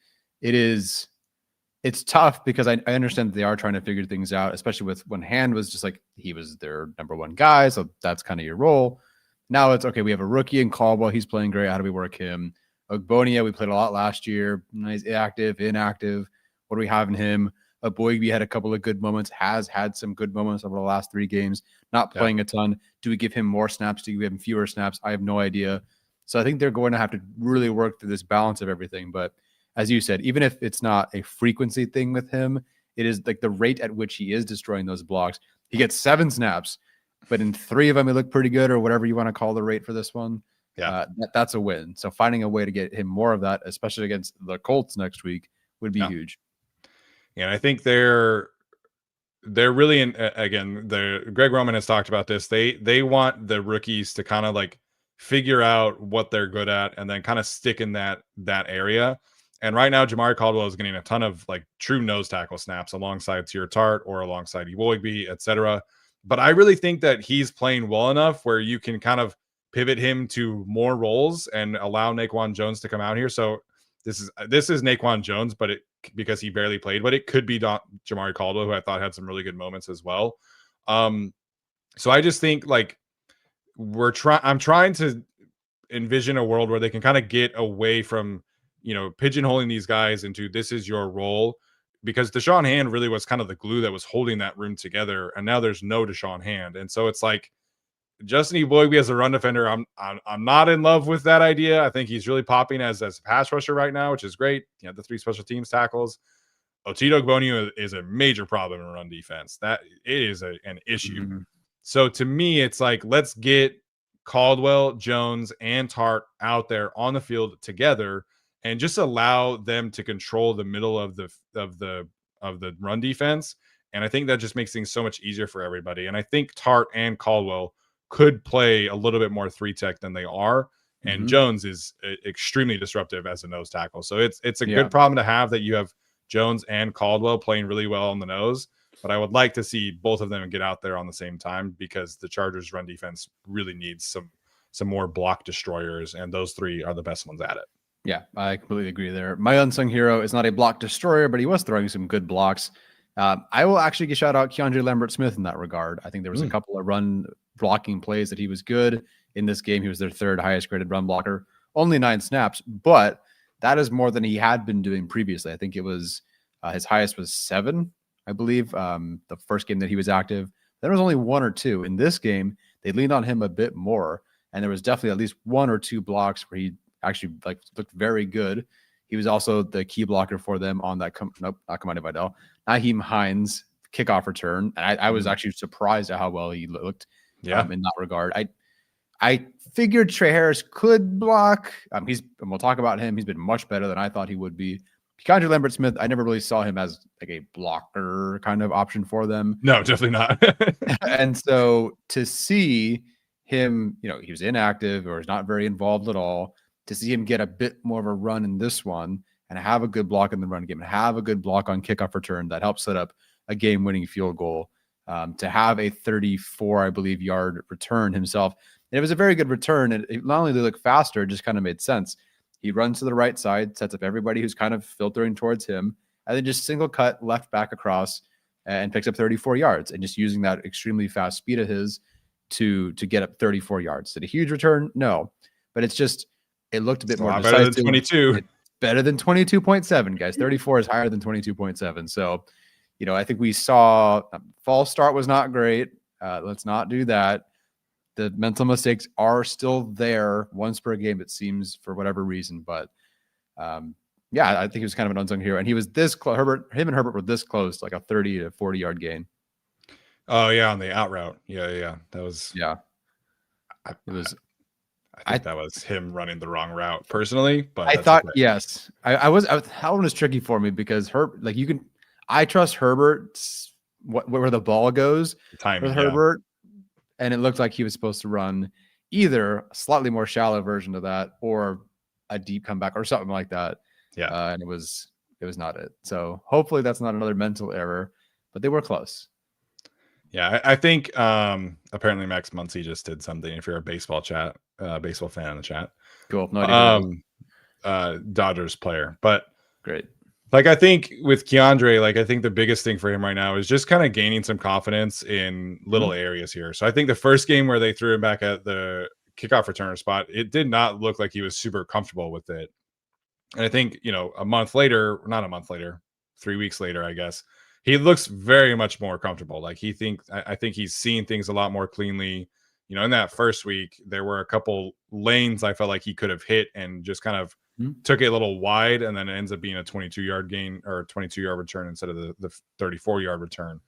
It's tough because I understand that they are trying to figure things out, especially with when Hand was just like, he was their number 1 guy. So that's kind of your role. Now it's okay. We have a rookie in Caldwell. He's playing great. How do we work him? Ogbonia, we played a lot last year. Nice, inactive. What do we have in him? Eboigbe had a couple of good moments, has had some good moments over the last 3 games, not playing a ton. Do we give him more snaps? Do we give him fewer snaps? I have no idea. So I think they're going to have to really work through this balance of everything. But as you said, even if it's not a frequency thing with him, it is like the rate at which he is destroying those blocks. He gets 7 snaps, but in 3 of them, he looked pretty good, or whatever you want to call the rate for this one. Yeah, that's a win. So finding a way to get him more of that, especially against the Colts next week, would be huge. Yeah, and I think they're really again, Greg Roman has talked about this. They want the rookies to kind of like figure out what they're good at and then kind of stick in that area. And right now, Jamari Caldwell is getting a ton of like true nose tackle snaps alongside Tier Tart or alongside Eboigbe, etc. But I really think that he's playing well enough where you can kind of pivot him to more roles and allow Naquan Jones to come out here. So this is Naquan Jones, but because he barely played, but it could be Jamari Caldwell, who I thought had some really good moments as well. So I just think like I'm trying to envision a world where they can kind of get away from, pigeonholing these guys into this is your role, because Deshaun Hand really was kind of the glue that was holding that room together. And now there's no Deshaun Hand. And so it's like Justin Eboigbe as a run defender, I'm not in love with that idea. I think he's really popping as a pass rusher right now, which is great. The 3 special teams tackles. Otito Ogbonia is a major problem in run defense. That it is an issue. So to me, it's like, let's get Caldwell, Jones, and Tart out there on the field together and just allow them to control the middle of the run defense. And I think that just makes things so much easier for everybody. And I think Tart and Caldwell could play a little bit more 3-tech than they are. And Jones is extremely disruptive as a nose tackle. So it's a good problem to have that you have Jones and Caldwell playing really well on the nose. But I would like to see both of them get out there on the same time, because the Chargers run defense really needs some more block destroyers. And those 3 are the best ones at it. Yeah, I completely agree there. My unsung hero is not a block destroyer, but he was throwing some good blocks. I will actually shout out Keandre Smith in that regard. I think there was a couple of run blocking plays that he was good in this game. He was their 3rd highest graded run blocker, only 9 snaps, but that is more than he had been doing previously. I think it was his highest was 7, I believe, the first game that he was active. There was only 1 or 2. In this game, they leaned on him a bit more, and there was definitely at least 1 or 2 blocks where he actually looked very good. He was also the key blocker for them on that not Kamani Vidal, Nyheim Hines kickoff return. And I was actually surprised at how well he looked in that regard. I figured Trey Harris could block. We'll talk about him. He's been much better than I thought he would be. Keandre Smith, I never really saw him as like a blocker kind of option for them. No, definitely not. And so to see him, he was inactive or is not very involved at all. To see him get a bit more of a run in this one and have a good block in the run game and have a good block on kickoff return that helps set up a game-winning field goal, to have a 34, I believe, yard return himself. And it was a very good return. And not only did it look faster, it just kind of made sense. He runs to the right side, sets up everybody who's kind of filtering towards him, and then just single cut left back across and picks up 34 yards, and just using that extremely fast speed of his to get up 34 yards. Did a huge return? No, but it looked a bit more better than 22. It's better than 22.7, guys. 34 is higher than 22.7. So, I think we saw false start was not great. Let's not do that. The mental mistakes are still there once per game, it seems, for whatever reason. But I think he was kind of an unsung hero, and he was this close. Him and Herbert were this close, like a 30 to 40 yard gain. Oh yeah, on the out route. Yeah. That was I think that was him running the wrong route personally, but I thought yes. That one was tricky for me because I trust Herbert where the ball goes with Herbert, and it looked like he was supposed to run either a slightly more shallow version of that or a deep comeback or something like that. Yeah, and it was not it. So hopefully that's not another mental error, but they were close. Yeah, I think apparently Max Muncy just did something. If you're a baseball fan in the chat, cool. No idea. Dodgers player, but great. Like I think with Keandre, I think the biggest thing for him right now is just kind of gaining some confidence in little areas here. So I think the first game where they threw him back at the kickoff returner spot, it did not look like he was super comfortable with it. And I think, a month later, not a month later, 3 weeks later, I guess, he looks very much more comfortable. I think he's seeing things a lot more cleanly. In that first week, there were a couple lanes I felt like he could have hit and just kind of took it a little wide, and then it ends up being a 22-yard gain or a 22-yard return instead of the 34-yard return.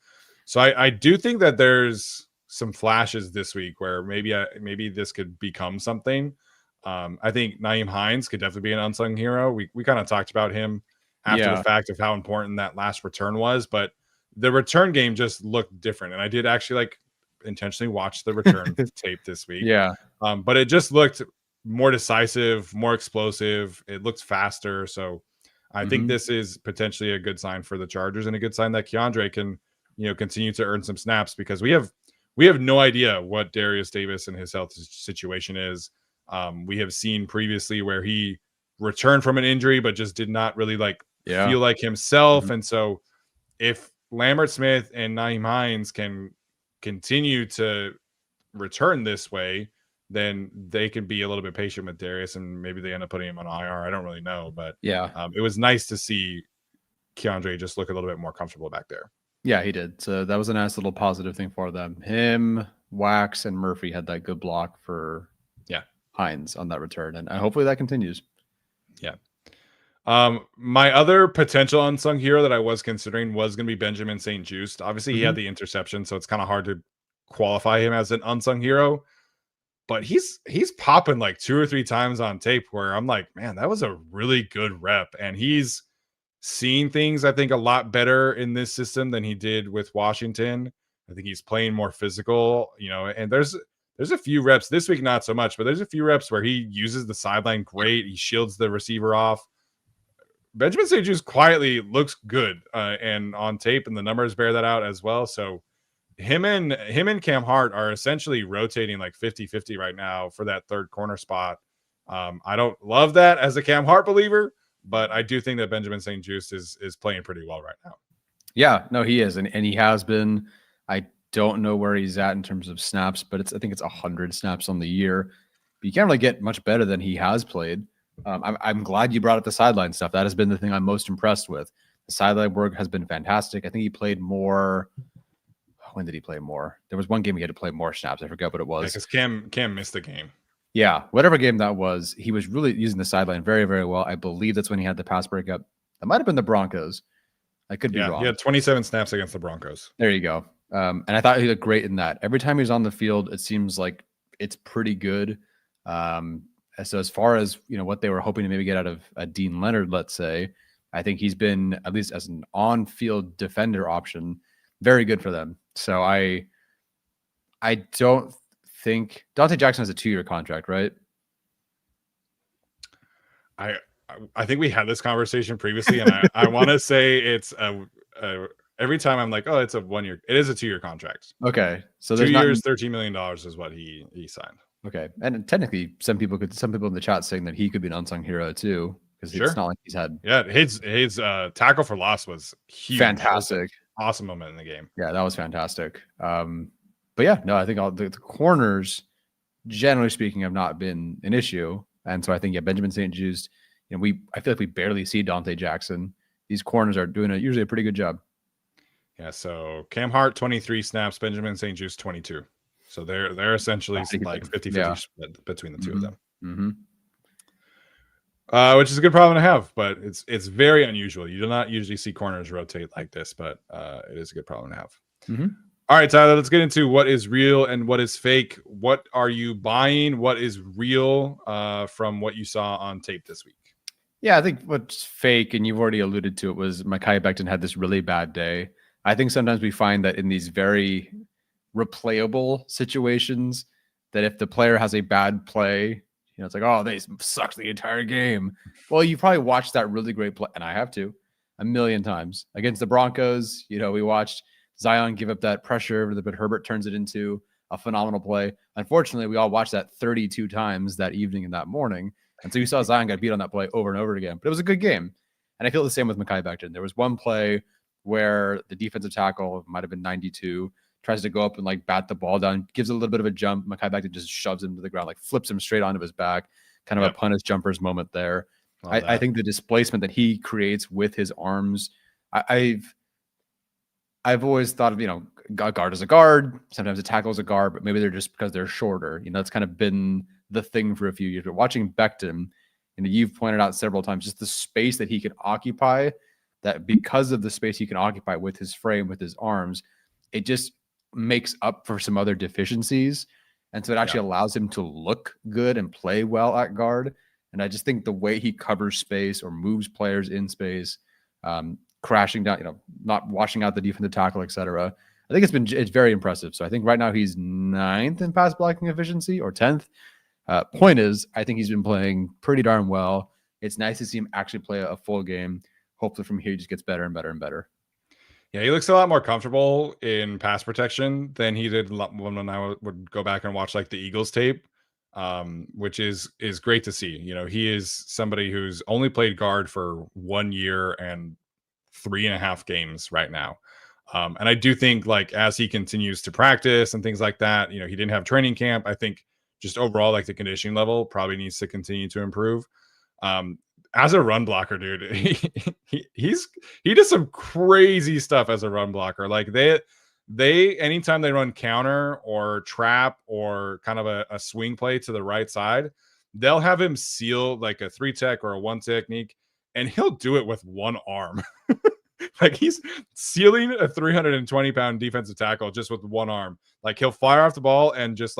So I do think that there's some flashes this week where maybe this could become something. I think Nyheim Hines could definitely be an unsung hero. We kind of talked about him after the fact of how important that last return was, but the return game just looked different. And I did actually intentionally watch the return tape this week. Yeah. But it just looked more decisive, more explosive. It looks faster. So I think this is potentially a good sign for the Chargers and a good sign that Keandre can, continue to earn some snaps, because we have no idea what Darius Davis and his health situation is. We have seen previously where he returned from an injury, but just did not really feel like himself. And so if Lambert Smith and Nyheim Hines can continue to return this way, then they can be a little bit patient with Darius, and maybe they end up putting him on IR. I don't really know, but it was nice to see Keandre just look a little bit more comfortable back there. Yeah, he did. So that was a nice little positive thing for them. Him, Wax, and Murphy had that good block for Hines on that return, and hopefully that continues. Yeah. My other potential unsung hero that I was considering was going to be Benjamin St-Juste. Obviously, he had the interception, so it's kind of hard to qualify him as an unsung hero. But he's popping 2 or 3 times on tape where I'm like, man, that was a really good rep. And he's seeing things, I think, a lot better in this system than he did with Washington. I think he's playing more physical, and there's a few reps this week, not so much, but there's a few reps where he uses the sideline great. He shields the receiver off. Benjamin St-Juste quietly looks good, and on tape, and the numbers bear that out as well. So him and Cam Hart are essentially rotating 50-50 right now for that third corner spot. I don't love that as a Cam Hart believer, but I do think that Benjamin St-Juste is playing pretty well right now. Yeah, no, he is, and he has been. I don't know where he's at in terms of snaps, but I think it's 100 snaps on the year. But you can't really get much better than he has played. I'm glad you brought up the sideline stuff. That has been the thing I'm most impressed with. The sideline work has been fantastic. I think he played more. When did he play more? There was one game he had to play more snaps. I forgot what it was. Because Cam missed the game. Yeah, whatever game that was, he was really using the sideline very, very well. I believe that's when he had the pass breakup. That might have been the Broncos. I could be wrong. He had 27 snaps against the Broncos. There you go. And I thought he looked great in that. Every time he's on the field, it seems like it's pretty good. So as far as what they were hoping to maybe get out of Dean Leonard, let's say, I think he's been, at least as an on-field defender option, very good for them. So I don't think Dante Jackson has a 2-year contract, right? I think we had this conversation previously, and I want to say it's every time I'm like, oh, it's a 1 year. It is a 2-year contract. Okay, so 2 years, $13 million is what he signed. Okay, and technically, some people in the chat saying that he could be an unsung hero too, because it's not like he's had. Yeah, his tackle for loss was huge. Fantastic. awesome moment in the game. Yeah, that was fantastic. But yeah, no, I think all the corners, generally speaking, have not been an issue. And so I think, Benjamin St-Juste, I feel like we barely see Dante Jackson. These corners are doing usually a pretty good job. Yeah, so Cam Hart, 23 snaps, Benjamin St-Juste, 22. So they're essentially like 50-50 split between the two of them. Which is a good problem to have, but it's very unusual. You do not usually see corners rotate like this, but it is a good problem to have. All right, Tyler, let's get into what is real and what is fake. What are you buying? What is real from what you saw on tape this week? Yeah, I think what's fake, and you've already alluded to it, was Mekhi Becton had this really bad day. I think sometimes we find that in these very replayable situations, that if the player has a bad play, it's like, oh, they sucked the entire game. Well, you probably watched that really great play, and I have to, a million times. Against the Broncos, we watched Zion give up that pressure, but Herbert turns it into a phenomenal play. Unfortunately, we all watched that 32 times that evening and that morning. And so you saw Zion get beat on that play over and over again. But it was a good game. And I feel the same with Mekhi Becton. There was one play where the defensive tackle, might have been 92, tries to go up and bat the ball down, gives a little bit of a jump. Mekhi Becton just shoves him to the ground, flips him straight onto his back. Kind of a punish jumpers moment there. I think the displacement that he creates with his arms, I've always thought of, a guard is a guard. Sometimes a tackle is a guard, but maybe they're just because they're shorter. That's kind of been the thing for a few years. But watching Becton, you've pointed out several times, just the space that he can occupy, that because of the space he can occupy with his frame, with his arms, it just makes up for some other deficiencies. And so it actually allows him to look good and play well at guard. And I just think the way he covers space or moves players in space, crashing down, not washing out the defensive tackle, etc. I think it's very impressive. So I think right now he's 9th in pass blocking efficiency, or 10th. Point is, I think he's been playing pretty darn well. It's nice to see him actually play a full game. Hopefully from here he just gets better and better and better. Yeah, he looks a lot more comfortable in pass protection than he did when I would go back and watch the Eagles tape, which is great to see. He is somebody who's only played guard for 1 year and 3.5 games right now. And I do think as he continues to practice and things like that, he didn't have training camp. I think just overall, the conditioning level probably needs to continue to improve. As a run blocker, dude, he does some crazy stuff as a run blocker. They anytime they run counter or trap or kind of a swing play to the right side, they'll have him seal a 3-tech or a 1 technique, and he'll do it with one arm. He's sealing a 320-pound defensive tackle just with one arm. He'll fire off the ball and just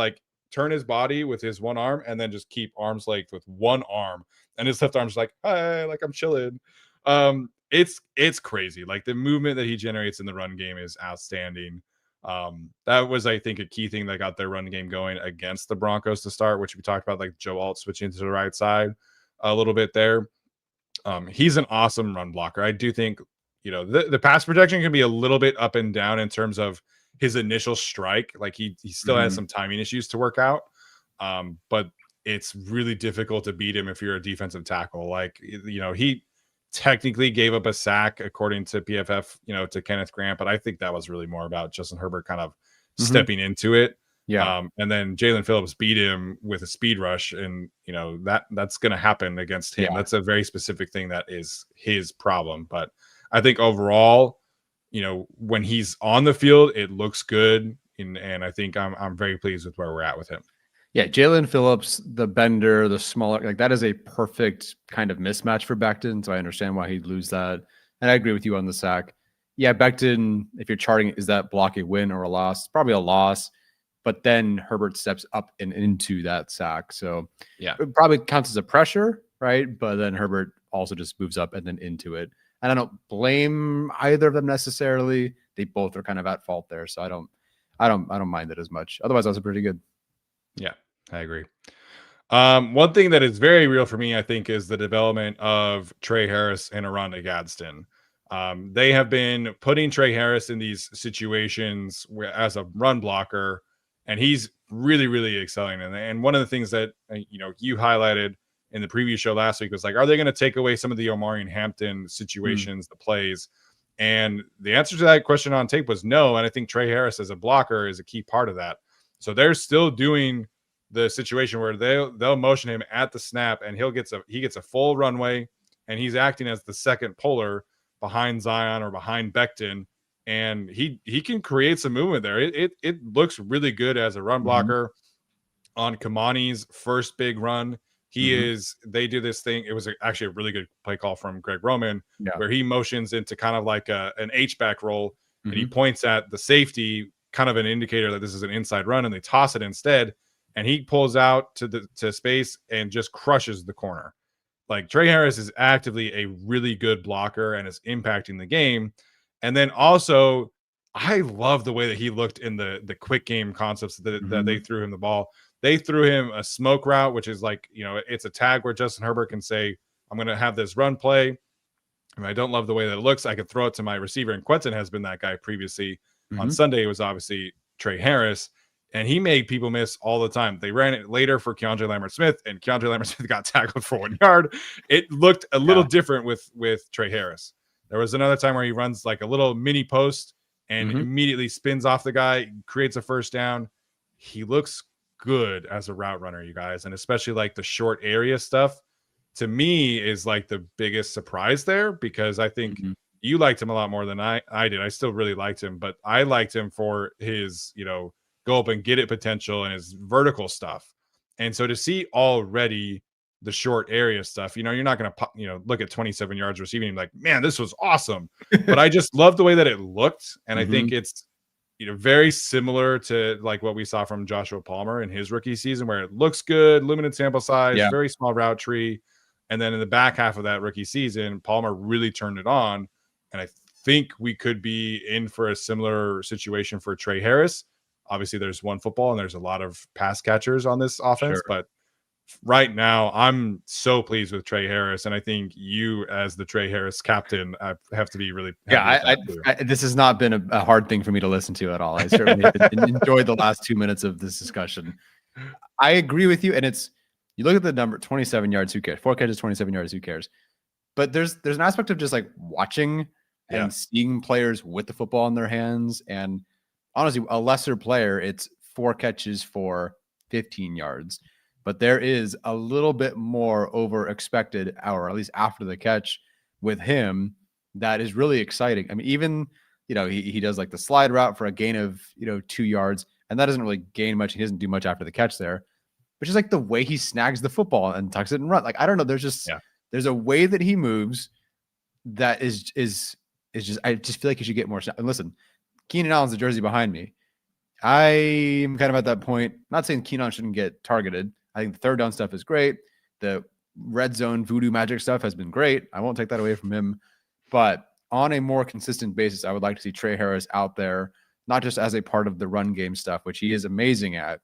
turn his body with his one arm and then just keep arm's length with one arm. And his left arm's hi, I'm chilling. It's crazy. The movement that he generates in the run game is outstanding. That was, I think, a key thing that got their run game going against the Broncos to start, which we talked about, Joe Alt switching to the right side a little bit there. He's an awesome run blocker. I do think, the pass protection can be a little bit up and down in terms of his initial strike. He still has some timing issues to work out. But it's really difficult to beat him if you're a defensive tackle. He technically gave up a sack according to PFF, to Kenneth Grant, but I think that was really more about Justin Herbert kind of stepping into it. Yeah. And then Jalen Phillips beat him with a speed rush, and that's going to happen against him. Yeah. That's a very specific thing that is his problem. But I think overall, when he's on the field, it looks good, and I think I'm very pleased with where we're at with him. Yeah, Jalen Phillips, the bender, the smaller, that is a perfect kind of mismatch for Becton. So I understand why he'd lose that. And I agree with you on the sack. Yeah, Becton, if you're charting, is that block a win or a loss? Probably a loss. But then Herbert steps up and into that sack. So yeah, it probably counts as a pressure, right? But then Herbert also just moves up and then into it. And I don't blame either of them necessarily. They both are kind of at fault there. So I don't mind it as much. Otherwise, that was pretty good. Yeah, I agree. One thing that is very real for me, I think, is the development of Trey Harris and Aranda Gadsden. They have been putting Trey Harris in these situations as a run blocker, and he's really, really excelling. And one of the things that you highlighted in the preview show last week was are they going to take away some of the Omarion Hampton situations, the plays? And the answer to that question on tape was no. And I think Trey Harris as a blocker is a key part of that. So they're still doing the situation where they'll motion him at the snap, and he gets a full runway, and he's acting as the second puller behind Zion or behind Becton, and he can create some movement there. It looks really good as a run blocker. On Kamani's first big run, they do this thing. It was actually a really good play call from Greg Roman, where he motions into kind of like an H-back roll, and he points at the safety, kind of an indicator that this is an inside run, and they toss it instead, and he pulls out to space and just crushes the corner. Like, Trey Harris is actively a really good blocker and is impacting the game. And then also, I love the way that he looked in the quick game concepts that they threw him the ball. They threw him a smoke route, which is like, it's a tag where Justin Herbert can say, I'm going to have this run play. And I don't love the way that it looks. I could throw it to my receiver, and Quentin has been that guy previously. On Sunday, it was obviously Trey Harris, and he made people miss all the time. They ran it later for Keandre Smith, and Keandre Smith got tackled for 1 yard. It looked a little different with Trey Harris. There was another time where he runs like a little mini post and immediately spins off the guy, creates a first down. He looks good as a route runner, you guys, and especially like the short area stuff, to me, is like the biggest surprise there, because I think you liked him a lot more than I did. I still really liked him, but I liked him for his, go up and get it potential and his vertical stuff. And so to see already the short area stuff, you're not going to, look at 27 yards receiving and be like, man, this was awesome. But I just love the way that it looked. And I think it's, very similar to like what we saw from Joshua Palmer in his rookie season, where it looks good, limited sample size, very small route tree. And then in the back half of that rookie season, Palmer really turned it on. And I think we could be in for a similar situation for Trey Harris. Obviously, there's one football and there's a lot of pass catchers on this offense, but right now I'm so pleased with Trey Harris, and I think you, as the Trey Harris captain, I have to be really this has not been a hard thing for me to listen to at all. I certainly enjoyed the last 2 minutes of this discussion. I agree with you, and you look at the number, 27 yards, who cares? 4 catches, 27 yards, who cares? But there's an aspect of just like watching and seeing players with the football in their hands, and honestly, a lesser player, it's 4 catches for 15 yards. But there is a little bit more over expected, or at least after the catch with him, that is really exciting. I mean, even, he does like the slide route for a gain of, 2 yards, and that doesn't really gain much. He doesn't do much after the catch there, but just like the way he snags the football and tucks it and run. Like, I don't know. There's a way that he moves that is just, I just feel like he should get more. And listen, Keenan Allen's the jersey behind me. I'm kind of at that point, not saying Keenan shouldn't get targeted. I think the third down stuff is great. The red zone voodoo magic stuff has been great. I won't take that away from him. But on a more consistent basis, I would like to see Trey Harris out there, not just as a part of the run game stuff, which he is amazing at,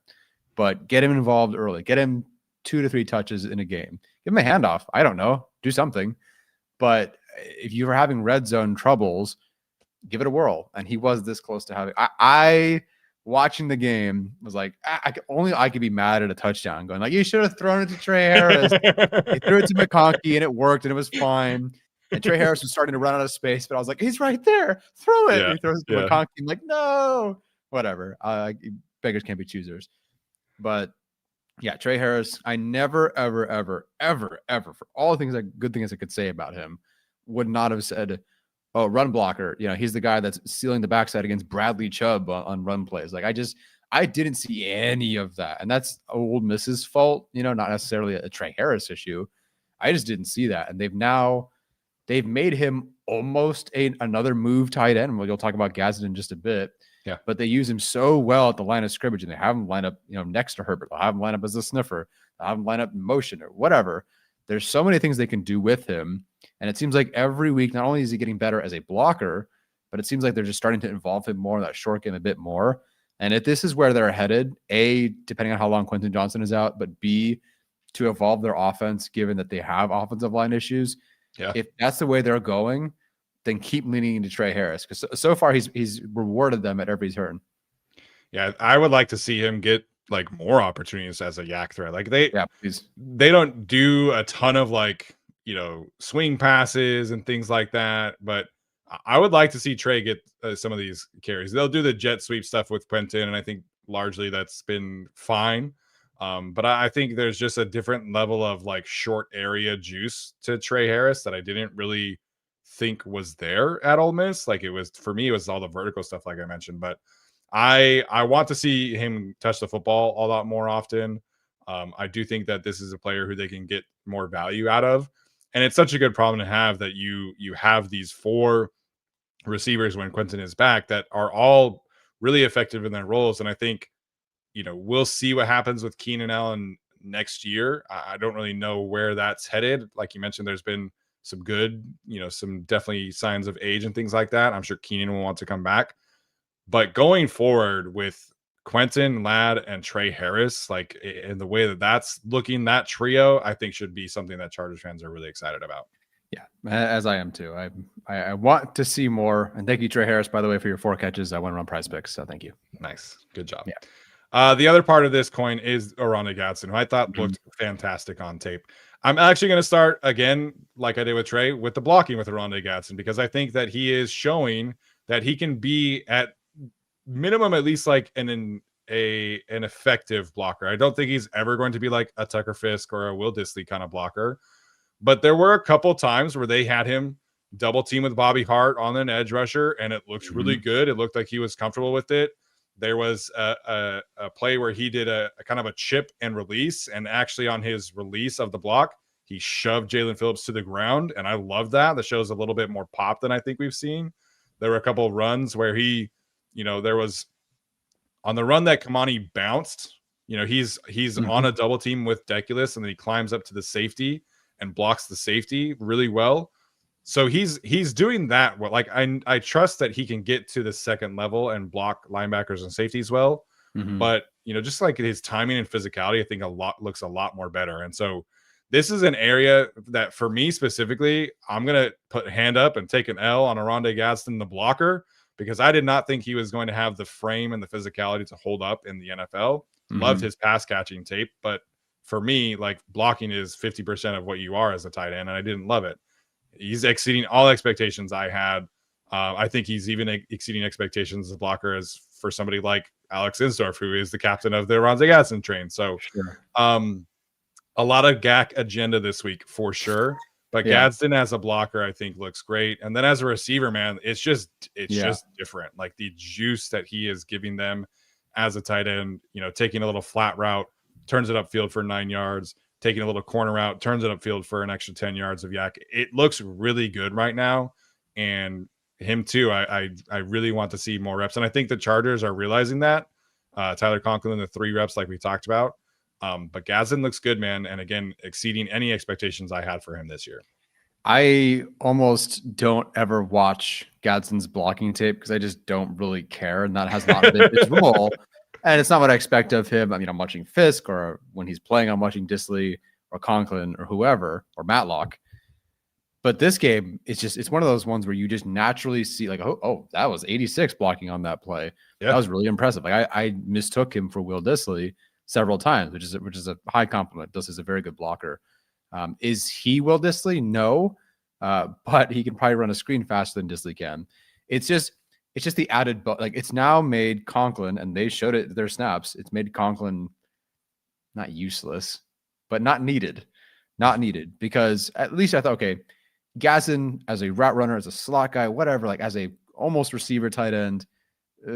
but get him involved early. Get him 2 to 3 touches in a game. Give him a handoff. I don't know. Do something. But if you were having red zone troubles, give it a whirl. And he was this close to having. I watching the game was like, I could be mad at a touchdown, going like, you should have thrown it to Trey Harris. He threw it to McConkey and it worked and it was fine. And Trey Harris was starting to run out of space, but I was like, he's right there. Throw it. And he throws it to McConkey. I'm like, no, whatever. Beggars can't be choosers. But yeah, Trey Harris, I never, ever, ever, ever, ever, for all the things good things I could say about him, would not have said, oh, run blocker. He's the guy that's sealing the backside against Bradley Chubb on run plays. Like, I didn't see any of that. And that's Ole Miss's fault, not necessarily a Trey Harris issue. I just didn't see that. And they've made him almost another move tight end. Well, you'll talk about Gadsden in just a bit. Yeah. But they use him so well at the line of scrimmage, and they have him line up, next to Herbert. They'll have him line up as a sniffer. They'll have him line up in motion or whatever. There's so many things they can do with him. And it seems like every week, not only is he getting better as a blocker, but it seems like they're just starting to involve him more in that short game a bit more. And if this is where they're headed, A, depending on how long Quentin Johnson is out, but B, to evolve their offense, given that they have offensive line issues. Yeah. If that's the way they're going, then keep leaning into Trey Harris, because so far he's rewarded them at every turn. Yeah, I would like to see him get like more opportunities as a yak threat. Like they don't do a ton of like, swing passes and things like that, but I would like to see Trey get some of these carries. They'll do the jet sweep stuff with Quentin, and I think largely that's been fine. But I think there's just a different level of like short area juice to Trey Harris that I didn't really think was there at Ole Miss. Like it was for me, it was all the vertical stuff, like I mentioned. But I want to see him touch the football a lot more often. I do think that this is a player who they can get more value out of, and it's such a good problem to have that you have these 4 receivers when Quentin is back that are all really effective in their roles. And I think, we'll see what happens with Keenan Allen next year. I don't really know where that's headed. Like you mentioned, there's been some good, some definitely signs of age and things like that. I'm sure Keenan will want to come back. But going forward with Quentin, Ladd, and Trey Harris, like in the way that that's looking, that trio, I think should be something that Chargers fans are really excited about. Yeah, as I am too. I want to see more. And thank you, Trey Harris, by the way, for your 4 catches. I went around PrizePicks, so thank you. Nice. Good job. Yeah. The other part of this coin is Oronde Gadsden, who I thought looked fantastic on tape. I'm actually going to start again, like I did with Trey, with the blocking with Oronde Gadsden, because I think that he is showing that he can be at minimum at least like an effective blocker. I don't think he's ever going to be like a Tucker Fisk or a Will Dissly kind of blocker. But there were a couple times where they had him double team with Bobby Hart on an edge rusher, and it looked really good. It looked like he was comfortable with it. There was a play where he did a kind of a chip and release, and actually on his release of the block, he shoved Jalen Phillips to the ground, and I love that. That shows a little bit more pop than I think we've seen. There were a couple of runs where he, there was on the run that Kamani bounced, he's on a double team with Deculus, and then he climbs up to the safety and blocks the safety really well. So he's doing that. Like I trust that he can get to the second level and block linebackers and safeties well. But just like his timing and physicality, I think looks a lot more better. And so this is an area that for me specifically, I'm gonna put hand up and take an L on Oronde Gadsden, the blocker, because I did not think he was going to have the frame and the physicality to hold up in the NFL. Loved his pass catching tape, but for me, like blocking is 50% of what you are as a tight end, and I didn't love it. He's exceeding all expectations I had. I think he's even exceeding expectations as a blocker as for somebody like Alex Insdorf, who is the captain of the Oronde Gadsden train. So a lot of GAC agenda this week for sure. But Gadsden as a blocker, I think, looks great. And then as a receiver, man, it's just different. Like the juice that he is giving them as a tight end, taking a little flat route, turns it upfield for 9 yards, taking a little corner route, turns it upfield for an extra 10 yards of yak. It looks really good right now. And him too, I really want to see more reps. And I think the Chargers are realizing that. Tyler Conklin, the 3 reps like we talked about. But Gadsden looks good, man. And again, exceeding any expectations I had for him this year. I almost don't ever watch Gadsden's blocking tape because I just don't really care. And that has not been his role. And it's not what I expect of him. I mean, I'm watching Fisk, or when he's playing, I'm watching Dissly or Conklin or whoever, or Matlock. But this game, it's one of those ones where you just naturally see like, oh, that was 86 blocking on that play. Yeah. That was really impressive. Like I mistook him for Will Dissly several times, which is a high compliment. Dissly's a very good blocker. Is he Will Dissly? No, but he can probably run a screen faster than Dissly can. It's just the added, like it's now made Conklin, and they showed it their snaps. It's made Conklin not useless, but not needed because at least I thought, okay, Gadsden as a route runner, as a slot guy, whatever, like as a almost receiver tight end,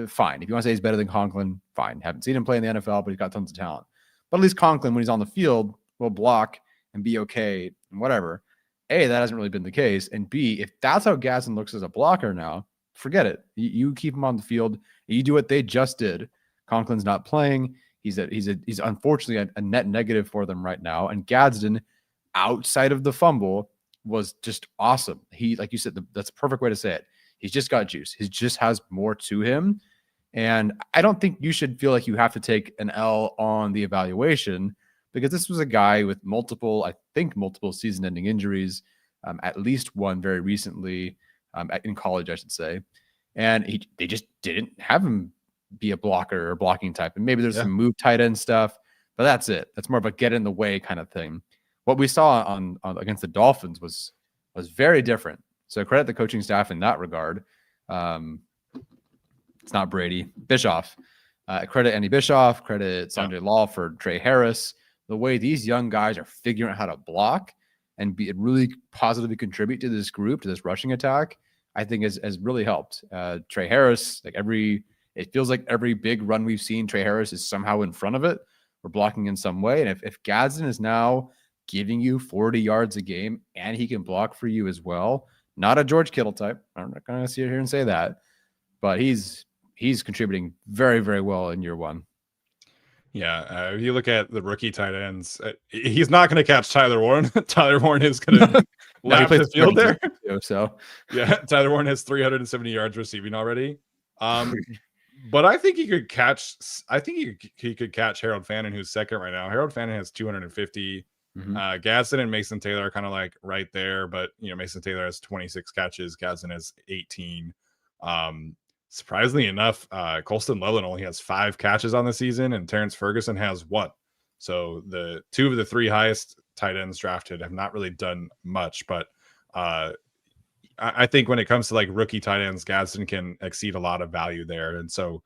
fine. If you want to say he's better than Conklin, fine. Haven't seen him play in the NFL, but he's got tons of talent. But at least Conklin, when he's on the field, will block and be okay and whatever. A, that hasn't really been the case. And B, if that's how Gadsden looks as a blocker now, forget it. You keep him on the field. You do what they just did. Conklin's not playing. He's unfortunately a net negative for them right now. And Gadsden, outside of the fumble, was just awesome. He, like you said, that's a perfect way to say it. He's just got juice. He just has more to him. And I don't think you should feel like you have to take an L on the evaluation, because this was a guy with multiple season-ending injuries, at least one very recently in college, I should say. And they just didn't have him be a blocker or blocking type. And maybe there's some move tight end stuff, but that's it. That's more of a get in the way kind of thing. What we saw on against the Dolphins was very different. So credit the coaching staff in that regard. It's not Brady. Bischoff. Credit Andy Bischoff. Credit Sanjay Lawford, Trey Harris. The way these young guys are figuring out how to block and really positively contribute to this group, to this rushing attack, I think has really helped. Trey Harris, it feels like every big run we've seen, Trey Harris is somehow in front of it. We're blocking in some way. And if Gadsden is now giving you 40 yards a game and he can block for you as well, not a George Kittle type. I'm not going to sit here and say that, but he's contributing very, very well in year one. Yeah, if you look at the rookie tight ends, he's not going to catch Tyler Warren. Tyler Warren is going to lap the field there. So yeah, Tyler Warren has 370 yards receiving already. But I think he could catch. I think he could catch Harold Fannin, who's second right now. Harold Fannin has 250. Gadsden and Mason Taylor are kind of like right there, but Mason Taylor has 26 catches. Gadsden has 18. Surprisingly enough, Colston Loveland only has 5 catches on the season, and Terrence Ferguson has 1. So the 2 of the 3 highest tight ends drafted have not really done much. But I think when it comes to like rookie tight ends, Gadsden can exceed a lot of value there. And so,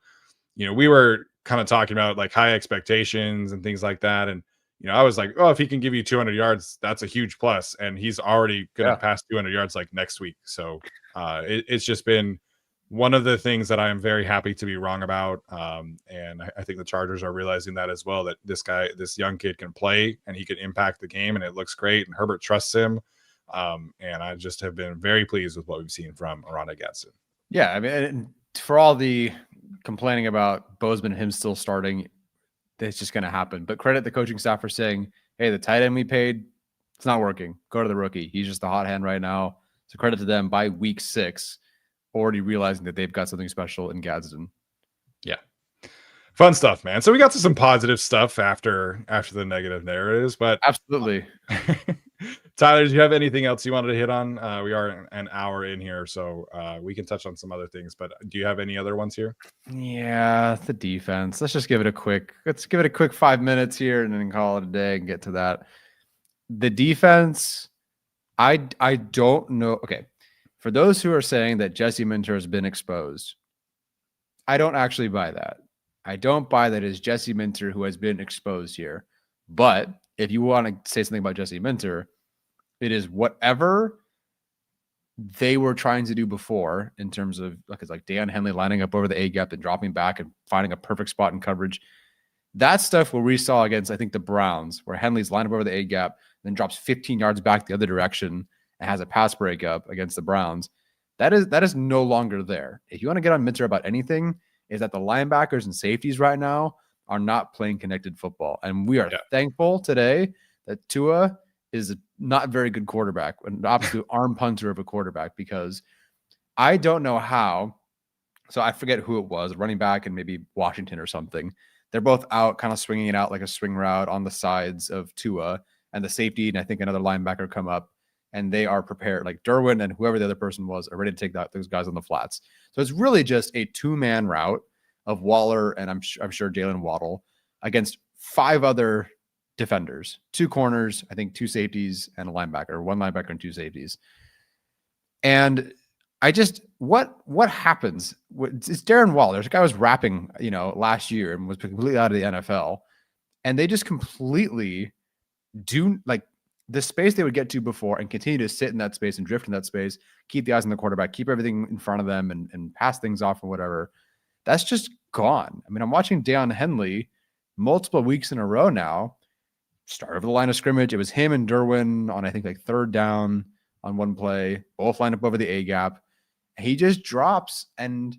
we were kind of talking about like high expectations and things like that. And I was like, oh, if he can give you 200 yards, that's a huge plus. And he's already going to pass 200 yards like next week. So it's just been one of the things that I am very happy to be wrong about. And I think the Chargers are realizing that as well, that this young kid can play and he can impact the game, and it looks great. And Herbert trusts him. And I just have been very pleased with what we've seen from Aranda Gadsden. Yeah. I mean, for all the complaining about Boseman and him still starting, it's just going to happen. But credit the coaching staff for saying, hey, the tight end we paid, it's not working. Go to the rookie. He's just the hot hand right now. So credit to them by week 6, already realizing that they've got something special in Gadsden. Yeah. Fun stuff, man. So we got to some positive stuff after the negative narratives, but absolutely. Tyler, do you have anything else you wanted to hit on? We are an hour in here, so we can touch on some other things, but do you have any other ones here? Yeah, the defense. Let's give it a quick 5 minutes here and then call it a day and get to that. The defense, I don't know. Okay. For those who are saying that Jesse Minter has been exposed, I don't actually buy that. I don't buy that it's Jesse Minter who has been exposed here. But if you want to say something about Jesse Minter, it is whatever they were trying to do before in terms of like Dan Henley lining up over the A gap and dropping back and finding a perfect spot in coverage. That stuff where we saw against, I think, the Browns, where Henley's lined up over the A gap, then drops 15 yards back the other direction and has a pass breakup against the Browns. That is no longer there. If you want to get on Minter about anything, is that the linebackers and safeties right now are not playing connected football. And we are thankful today that Tua is a not very good quarterback, an absolute arm punter of a quarterback, because I don't know how. So I forget who it was, running back and maybe Washington or something. They're both out kind of swinging it out like a swing route on the sides of Tua, and the safety and I think another linebacker come up, and they are prepared, like Derwin and whoever the other person was, are ready to take those guys on the flats. So it's really just a 2-man route of Waller and I'm sure Jalen Waddle against 5 other defenders, 2 corners, I think 2 safeties and a linebacker, 1 linebacker and 2 safeties. And I just, what happens? It's Darren Waller. This guy was rapping, last year and was completely out of the NFL. And they just completely do like the space they would get to before and continue to sit in that space and drift in that space, keep the eyes on the quarterback, keep everything in front of them and pass things off or whatever. That's just gone. I mean, I'm watching Dan Henley multiple weeks in a row now, start over the line of scrimmage. It was him and Derwin on, I think, like 3rd down on one play, both lined up over the A gap. He just drops, and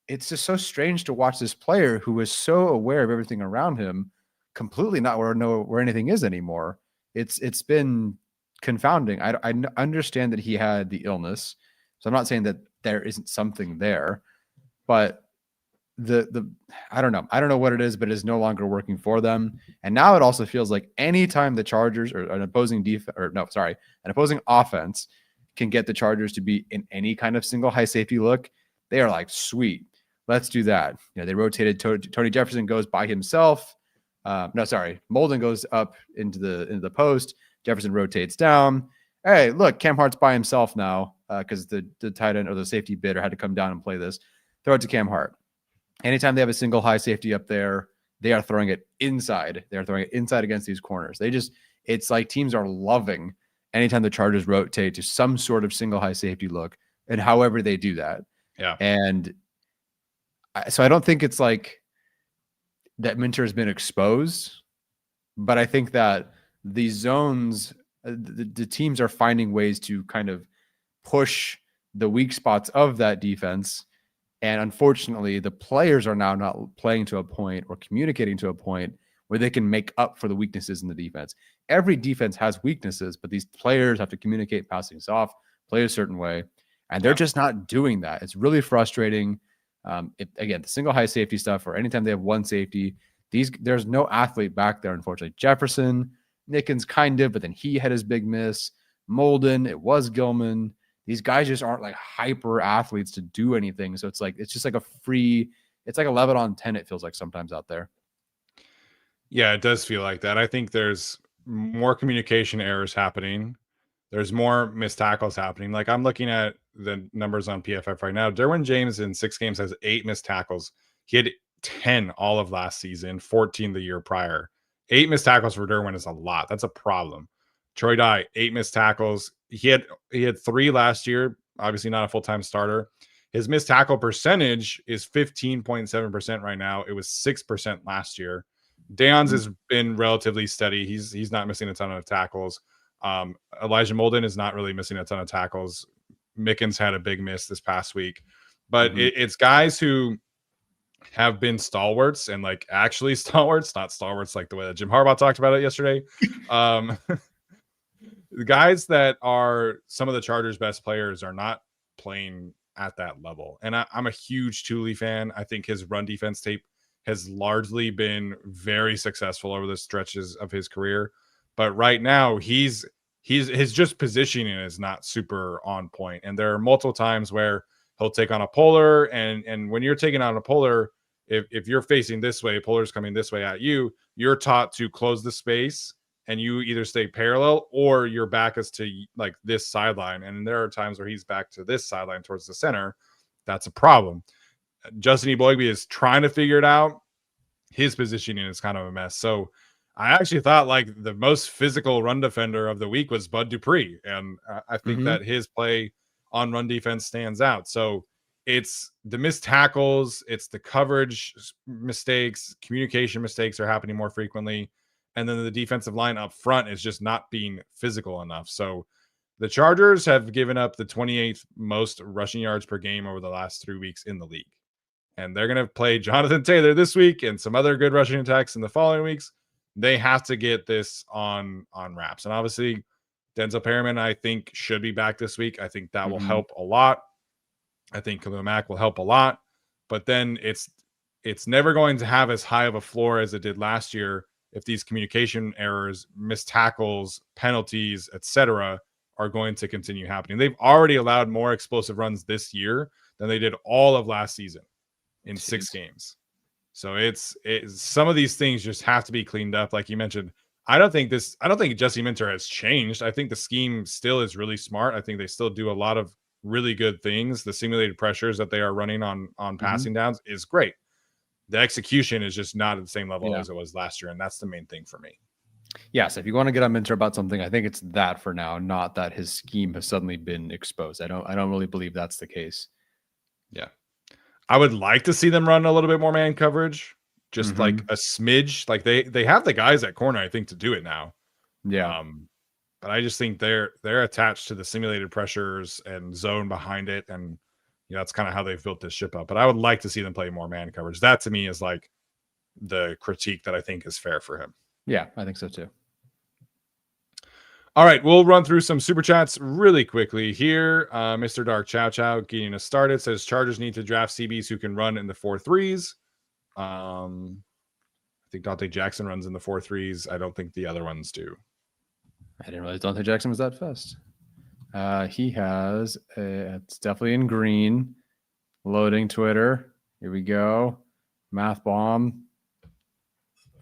it's just so strange to watch this player who is so aware of everything around him completely not know where anything is anymore. It's been confounding. I understand that he had the illness, so I'm not saying that there isn't something there, but the I don't know what it is, but it is no longer working for them. And now it also feels like anytime the Chargers or an opposing an opposing offense can get the Chargers to be in any kind of single high safety look, they are like, sweet, let's do that. They rotated. Tony Jefferson goes by himself. Molden goes up into the post. Jefferson rotates down. Hey, look, Cam Hart's by himself now. because the tight end or the safety bidder had to come down and play this. Throw it to Cam Hart. Anytime they have a single high safety up there, they are throwing it inside. They're throwing it inside against these corners. It's like teams are loving anytime the Chargers rotate to some sort of single high safety look, and however they do that. Yeah. And so I don't think it's like that Minter has been exposed, but I think that the zones, the teams are finding ways to kind of push the weak spots of that defense. And unfortunately, the players are now not playing to a point or communicating to a point where they can make up for the weaknesses in the defense. Every defense has weaknesses, but these players have to communicate passing off, play a certain way, and they're just not doing that. It's really frustrating. Again, the single high safety stuff, or anytime they have one safety, there's no athlete back there, unfortunately. Jefferson, Nickens kind of, but then he had his big miss. Molden, it was Gilman. These guys just aren't like hyper athletes to do anything. So it's just like it's like 11 on 10, it feels like sometimes out there. Yeah, it does feel like that. I think there's more communication errors happening. There's more missed tackles happening. Like I'm looking at the numbers on PFF right now. Derwin James in 6 games has 8 missed tackles. He had 10 all of last season, 14 the year prior. 8 missed tackles for Derwin is a lot. That's a problem. Troy Dye, 8 missed tackles. He had 3 last year. Obviously not a full-time starter. His missed tackle percentage is 15.7% right now. It was 6% last year. Deion's has been relatively steady. He's not missing a ton of tackles. Elijah Molden is not really missing a ton of tackles. Mickens had a big miss this past week. But it's guys who have been stalwarts and like actually stalwarts, not stalwarts like the way that Jim Harbaugh talked about it yesterday. The guys that are some of the Chargers' best players are not playing at that level. And I'm a huge Thule fan. I think his run defense tape has largely been very successful over the stretches of his career. But right now, his just positioning is not super on point. And there are multiple times where he'll take on a puller. And when you're taking on a puller, if you're facing this way, puller's coming this way at you, you're taught to close the space and you either stay parallel or your back is to like this sideline. And there are times where he's back to this sideline towards the center. That's a problem. Justin Eboigbe is trying to figure it out. His positioning is kind of a mess. So I actually thought like the most physical run defender of the week was Bud Dupree. And I think that his play on run defense stands out. So it's the missed tackles, it's the coverage mistakes, communication mistakes are happening more frequently. And then the defensive line up front is just not being physical enough. So the Chargers have given up the 28th most rushing yards per game over the last 3 weeks in the league. And they're going to play Jonathan Taylor this week and some other good rushing attacks in the following weeks. They have to get this on wraps. And obviously, Denzel Perryman, I think, should be back this week. I think that will help a lot. I think Khalil Mack will help a lot. But then it's never going to have as high of a floor as it did last year if these communication errors, missed tackles, penalties, etc., are going to continue happening. They've already allowed more explosive runs this year than they did all of last season in 6 games. So it's some of these things just have to be cleaned up. Like you mentioned, I don't think Jesse Minter has changed. I think the scheme still is really smart. I think they still do a lot of really good things. The simulated pressures that they are running on passing downs is great. The execution is just not at the same level as it was last year. And that's the main thing for me. Yes. If you want to get on Minter about something, I think it's that for now, not that his scheme has suddenly been exposed. I don't really believe that's the case. Yeah. I would like to see them run a little bit more man coverage, just like a smidge. Like they have the guys at corner, I think, to do it now. Yeah. But I just think they're attached to the simulated pressures and zone behind it. And that's kind of how they've built this ship up. But I would like to see them play more man coverage. That to me is like the critique that I think is fair for him. Yeah, I think so too. All right, we'll run through some super chats really quickly here. Mr. Dark Chow Chow getting us started says Chargers need to draft CBs who can run in the 4.3s. I think Dante Jackson runs in the 4.3s. I don't think the other ones do. I didn't realize Dante Jackson was that fast. He has it's definitely in green. Loading Twitter. Here we go. Math bomb.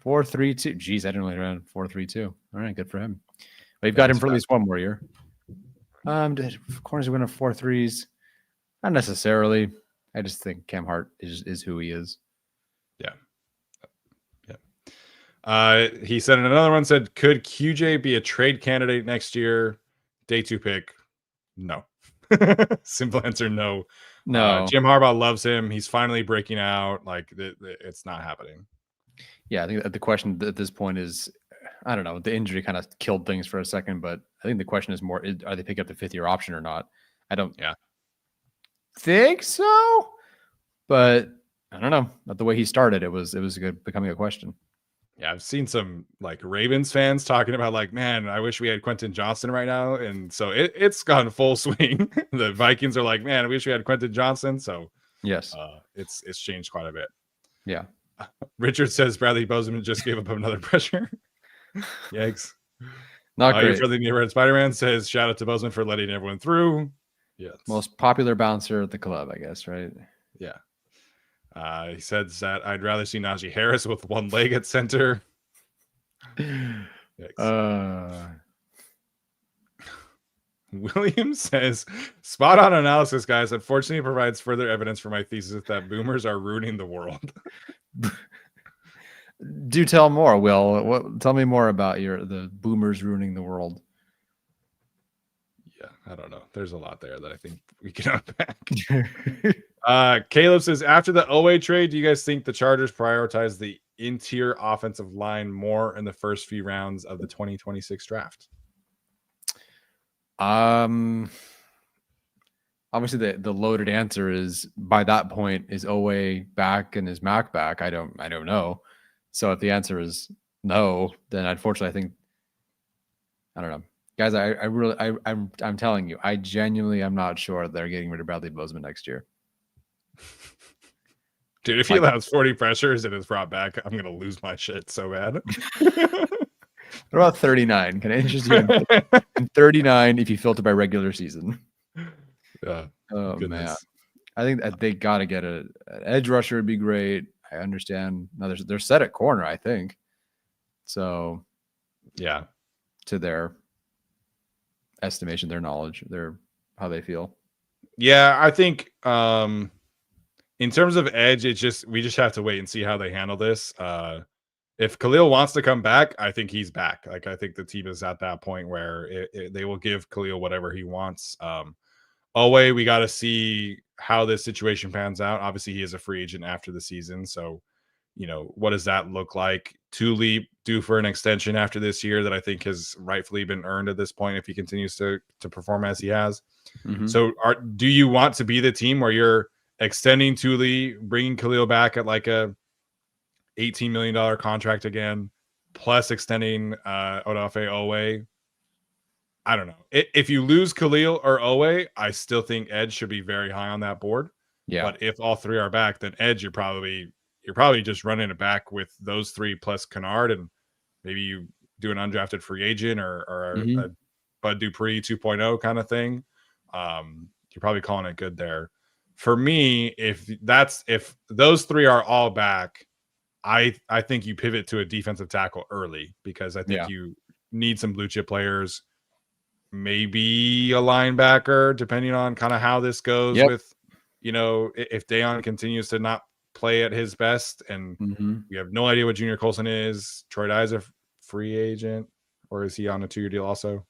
4.32. Geez, I didn't really run 4.32. All right, good for him. We've got him for at least one more year. Did corners winning 4-3s? Not necessarily. I just think Cam Hart is who he is. Yeah. He said in another one, said, could QJ be a trade candidate next year? Day 2 pick. No. Simple answer, no. No. Jim Harbaugh loves him. He's finally breaking out. Like, it's not happening. Yeah, I think that the question at this point is, I don't know, the injury kind of killed things for a second, but I think the question is more, are they picking up the 5th-year option or not? I don't think so, but I don't know. Not the way he started, it was becoming a question. Yeah, I've seen some like Ravens fans talking about like, man, I wish we had Quentin Johnson right now. And so it's gone full swing. The Vikings are like, man, I wish we had Quentin Johnson. So yes, it's changed quite a bit. Yeah. Richard says Bradley Boseman just gave up another pressure. Yikes. Not great. Your friendly neighborhood Spider-Man says, shout out to Boseman for letting everyone through. Yes. Most popular bouncer at the club, I guess, right? Yeah. He says that I'd rather see Najee Harris with one leg at center. William says, spot on analysis, guys. Unfortunately, it provides further evidence for my thesis that boomers are ruining the world. Do tell more, Will. Tell me more about the boomers ruining the world. Yeah, I don't know. There's a lot there that I think we can unpack. Caleb says, after the Oweh trade, do you guys think the Chargers prioritize the interior offensive line more in the first few rounds of the 2026 draft? Obviously the loaded answer is, by that point, is Oweh back and is Mac back? I don't know. So if the answer is no, then unfortunately I think, I don't know. Guys, I'm telling you, I genuinely am not sure they're getting rid of Bradley Boseman next year. Dude, if he allows 40 pressures and is brought back, I'm gonna lose my shit so bad. What about 39? Can I interest you in 39 if you filter by regular season? Yeah. Oh goodness. man, I think that they got to get an edge rusher would be great. I understand. Now they're set at corner, I think. So, yeah, to their estimation, their knowledge, how they feel. Yeah, I think in terms of edge, we just have to wait and see how they handle this. If Khalil wants to come back, I think he's back. Like, I think the team is at that point where they will give Khalil whatever he wants. Oweh, we got to see how this situation pans out. Obviously, he is a free agent after the season. So, what does that look like? Thule due for an extension after this year that I think has rightfully been earned at this point if he continues to perform as he has. Mm-hmm. So do you want to be the team where you're extending Thule, bringing Khalil back at like a $18 million contract again, plus extending Odafe Oweh? I don't know. If you lose Khalil or Oweh, I still think edge should be very high on that board. Yeah. But if all three are back, then edge, you're probably just running it back with those three plus Kennard, and maybe you do an undrafted free agent or a Bud Dupree 2.0 kind of thing. You're probably calling it good there. For me, if those three are all back, I think you pivot to a defensive tackle early, because I think you need some blue chip players, maybe a linebacker, depending on kind of how this goes with, if Deion continues to not play at his best, and we have no idea what Junior Colson is. Troy Dye's a free agent, or is he on a 2-year deal also?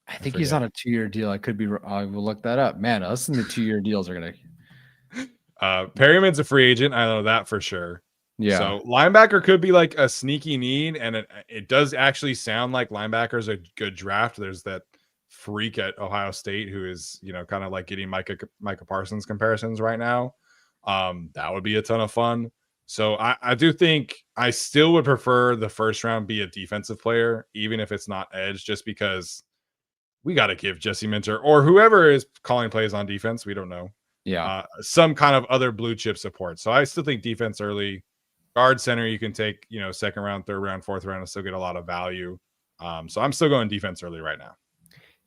I think he's on a 2-year deal. I will look that up. Man, us and the 2-year deals are going to. Perryman's a free agent. I know that for sure. Yeah. So linebacker could be like a sneaky need, and it does actually sound like linebacker's a good draft. There's that freak at Ohio State who is, kind of like getting Micah Parsons comparisons right now. That would be a ton of fun. So I do think I still would prefer the first round be a defensive player, even if it's not edge, just because we got to give Jesse Minter or whoever is calling plays on defense, we don't know. Yeah. Some kind of other blue chip support. So I still think defense early. Guard center, you can take, second round, third round, fourth round, and still get a lot of value. So I'm still going defense early right now.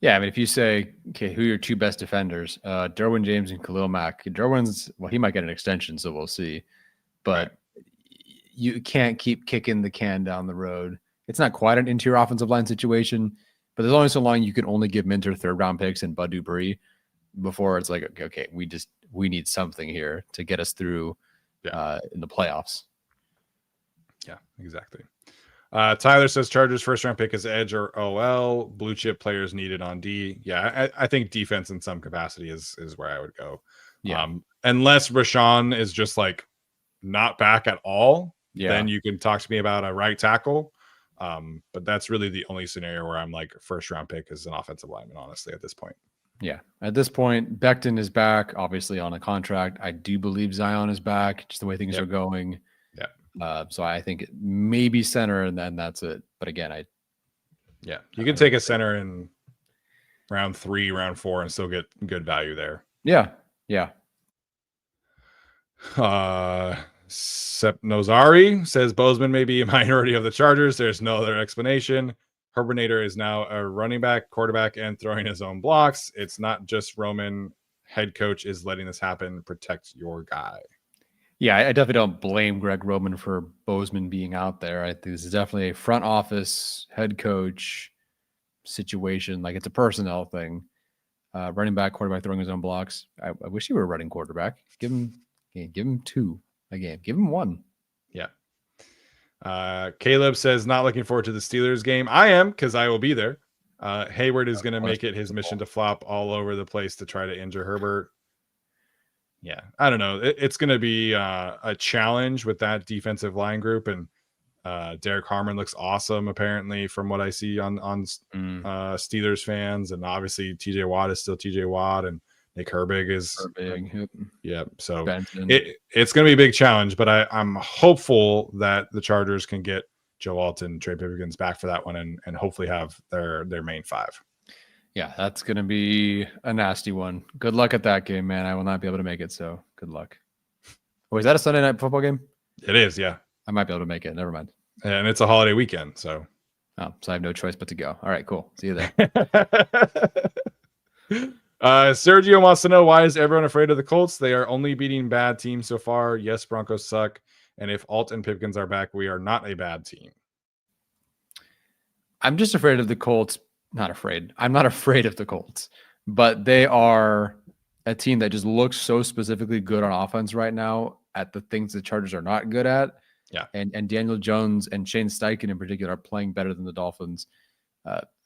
Yeah, I mean, if you say, okay, who are your two best defenders? Derwin James and Khalil Mack. Derwin's, he might get an extension, so we'll see. But you can't keep kicking the can down the road. It's not quite an interior offensive line situation, But there's only so long you can only give Minter 3rd-round picks and Bud Dupree before it's like, okay, we need something here to get us through in the playoffs. Yeah, exactly. Tyler says Chargers 1st-round pick is edge or OL. Blue chip players needed on D. Yeah, I think defense in some capacity is where I would go. Yeah. Unless Rashawn is just like not back at all, then you can talk to me about a right tackle. But that's really the only scenario where I'm like 1st-round pick is an offensive lineman, honestly, at this point. Yeah. At this point, Becton is back, obviously on a contract. I do believe Zion is back, just the way things are going. Yeah. So I think it may be center, and then that's it. But again, you can take a center in round 3, round 4, and still get good value there. Yeah. Sep Nozari says Boseman may be a minority of the Chargers. There's no other explanation. Herbernator is now a running back, quarterback, and throwing his own blocks. It's not just Roman. Head coach is letting this happen. Protect your guy. Yeah, I definitely don't blame Greg Roman for Boseman being out there. I think this is definitely a front office head coach situation. Like, it's a personnel thing. Running back, quarterback, throwing his own blocks. I wish he were a running quarterback. Give him 2 a game. Give him 1. Yeah. Caleb says not looking forward to the Steelers game. I am, because I will be there. Hayward is going to make it his mission to flop all over the place to try to injure Herbert. Yeah, I don't know. It's going to be a challenge with that defensive line group, and Derek Harmon looks awesome apparently from what I see on Steelers fans, and obviously TJ Watt is still TJ Watt, and Nick Herbig is so it's going to be a big challenge, but I'm hopeful that the Chargers can get Joe Alton, Trey Pipkins back for that one, and hopefully have their main 5. Yeah, that's going to be a nasty one. Good luck at that game, man. I will not be able to make it, so good luck. Oh, is that a Sunday night football game? It is, yeah. I might be able to make it. Never mind. And it's a holiday weekend, so. Oh, so I have no choice but to go. All right, cool. See you there. Sergio wants to know, why is everyone afraid of the Colts? They are only beating bad teams so far. Yes, Broncos suck. And if Alt and Pipkins are back, we are not a bad team. I'm just afraid of the Colts. Not afraid. I'm not afraid of the Colts, but they are a team that just looks so specifically good on offense right now at the things the Chargers are not good at. Yeah. And Daniel Jones and Shane Steichen in particular are playing better than the Dolphins.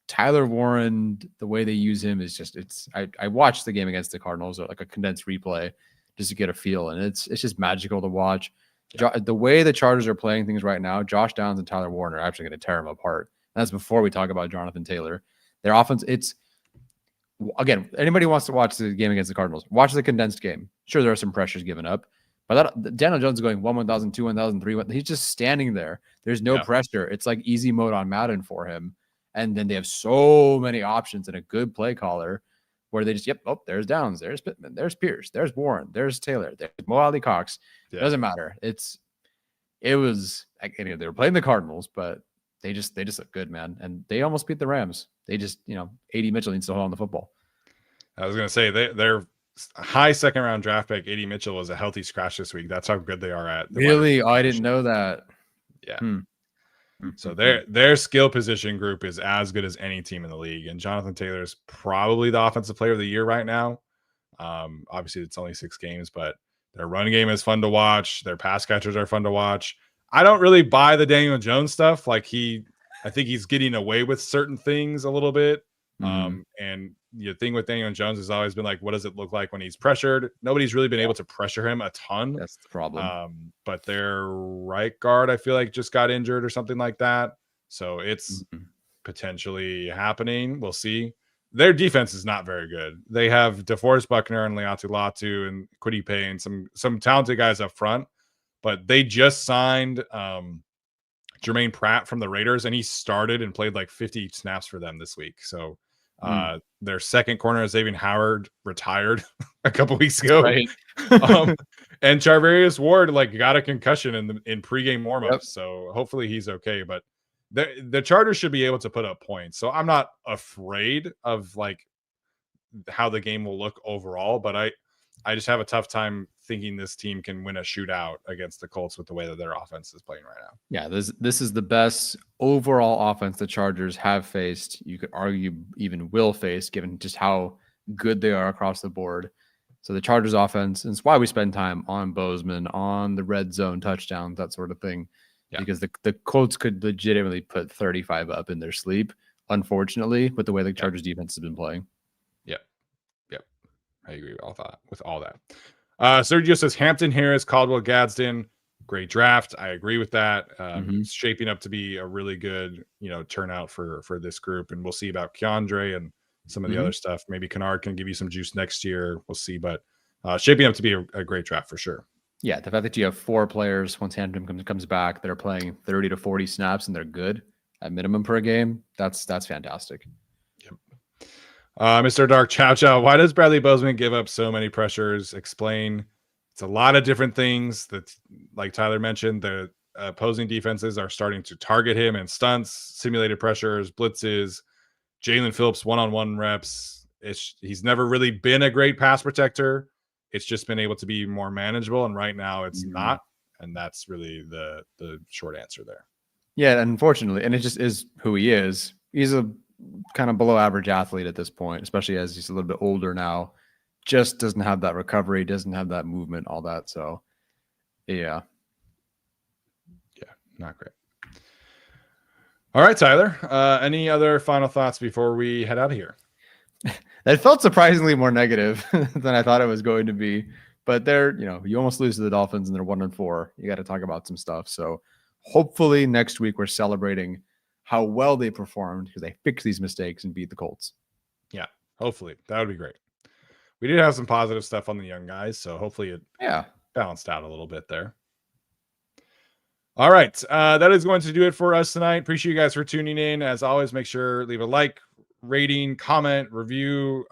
Tyler Warren, the way they use him is just, I watched the game against the Cardinals, or like a condensed replay, just to get a feel. And it's just magical to watch. Yeah. The way the Chargers are playing things right now, Josh Downs and Tyler Warren are actually going to tear them apart. And that's before we talk about Jonathan Taylor. Their offense, again, anybody who wants to watch the game against the Cardinals, watch the condensed game. Sure, there are some pressures given up, but Daniel Jones is going 1,000, 2, 1,000, 3. He's just standing there. There's no pressure. It's like easy mode on Madden for him. And then they have so many options and a good play caller where they just, there's Downs, there's Pittman, there's Pierce, there's Warren, there's Taylor, there's Mo Ali Cox. Yeah. Doesn't matter. It was, they were playing the Cardinals, but they just look good, man. And they almost beat the Rams. They just, A.D. Mitchell needs to hold on the football. I was going to say, their high 2nd round draft pick, A.D. Mitchell, was a healthy scratch this week. That's how good they are at. Really? Oh, I didn't know that. Yeah. So their skill position group is as good as any team in the league. And Jonathan Taylor is probably the offensive player of the year right now. Obviously, it's only 6 games, but their run game is fun to watch. Their pass catchers are fun to watch. I don't really buy the Daniel Jones stuff. Like I think he's getting away with certain things a little bit. And the thing with Daniel Jones has always been like, what does it look like when he's pressured? Nobody's really been able to pressure him a ton. That's the problem. But their right guard, I feel like, just got injured or something like that. So it's potentially happening. We'll see. Their defense is not very good. They have DeForest Buckner and Leatu Latu and Kwity Paye and some talented guys up front. But they just signed Jermaine Pratt from the Raiders, and he started and played like 50 snaps for them this week. So their second corner, Xavier Howard, retired a couple weeks ago. Right. And Charvarius Ward got a concussion in pregame warmups. Yep. So hopefully he's okay. But the Chargers should be able to put up points. So I'm not afraid of how the game will look overall. But I just have a tough time thinking this team can win a shootout against the Colts with the way that their offense is playing right now. Yeah, this is the best overall offense the Chargers have faced. You could argue even will face, given just how good they are across the board. So the Chargers offense, and it's why we spend time on Boseman, on the red zone touchdowns, that sort of thing. Yeah. Because the Colts could legitimately put 35 up in their sleep, unfortunately, with the way the Chargers defense has been playing. Yep. I agree with all that. Sergio says Hampton, Harris, Caldwell, Gadsden, great draft. I agree with that. It's shaping up to be a really good, turnout for this group, and we'll see about Keandre and some of the other stuff. Maybe Kennard can give you some juice next year. We'll see, but shaping up to be a great draft for sure. Yeah, the fact that you have 4 players once Hampton comes back that are playing 30 to 40 snaps and they're good at minimum per game, that's fantastic. Yep. Mr. Dark Chow, why does Bradley Boseman give up so many pressures? Explain. It's a lot of different things that, like Tyler mentioned, the opposing defenses are starting to target him in stunts, simulated pressures, blitzes, Jalen Phillips one-on-one reps. He's never really been a great pass protector. It's just been able to be more manageable, and right now it's not, and that's really the short answer there. Yeah, unfortunately, and it just is who he is. He's a kind of below average athlete at this point, especially as he's a little bit older now. Just doesn't have that recovery, doesn't have that movement, all that. So, yeah, not great. All right, Tyler. Any other final thoughts before we head out of here? That felt surprisingly more negative than I thought it was going to be. But you almost lose to the Dolphins and they're 1-4. You got to talk about some stuff. So hopefully next week we're celebrating how well they performed because they fixed these mistakes and beat the Colts. Yeah, hopefully. That would be great. We did have some positive stuff on the young guys, so hopefully it balanced out a little bit there. All right. That is going to do it for us tonight. Appreciate you guys for tuning in. As always, make sure leave a like, rating, comment, review,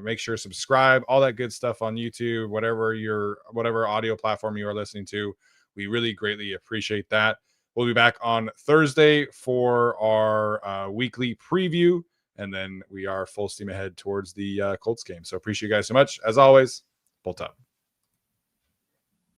make sure subscribe, all that good stuff on YouTube, whatever audio platform you are listening to. We really greatly appreciate that. We'll be back on Thursday for our weekly preview, and then we are full steam ahead towards the Colts game. So appreciate you guys so much. As always, Bolt up.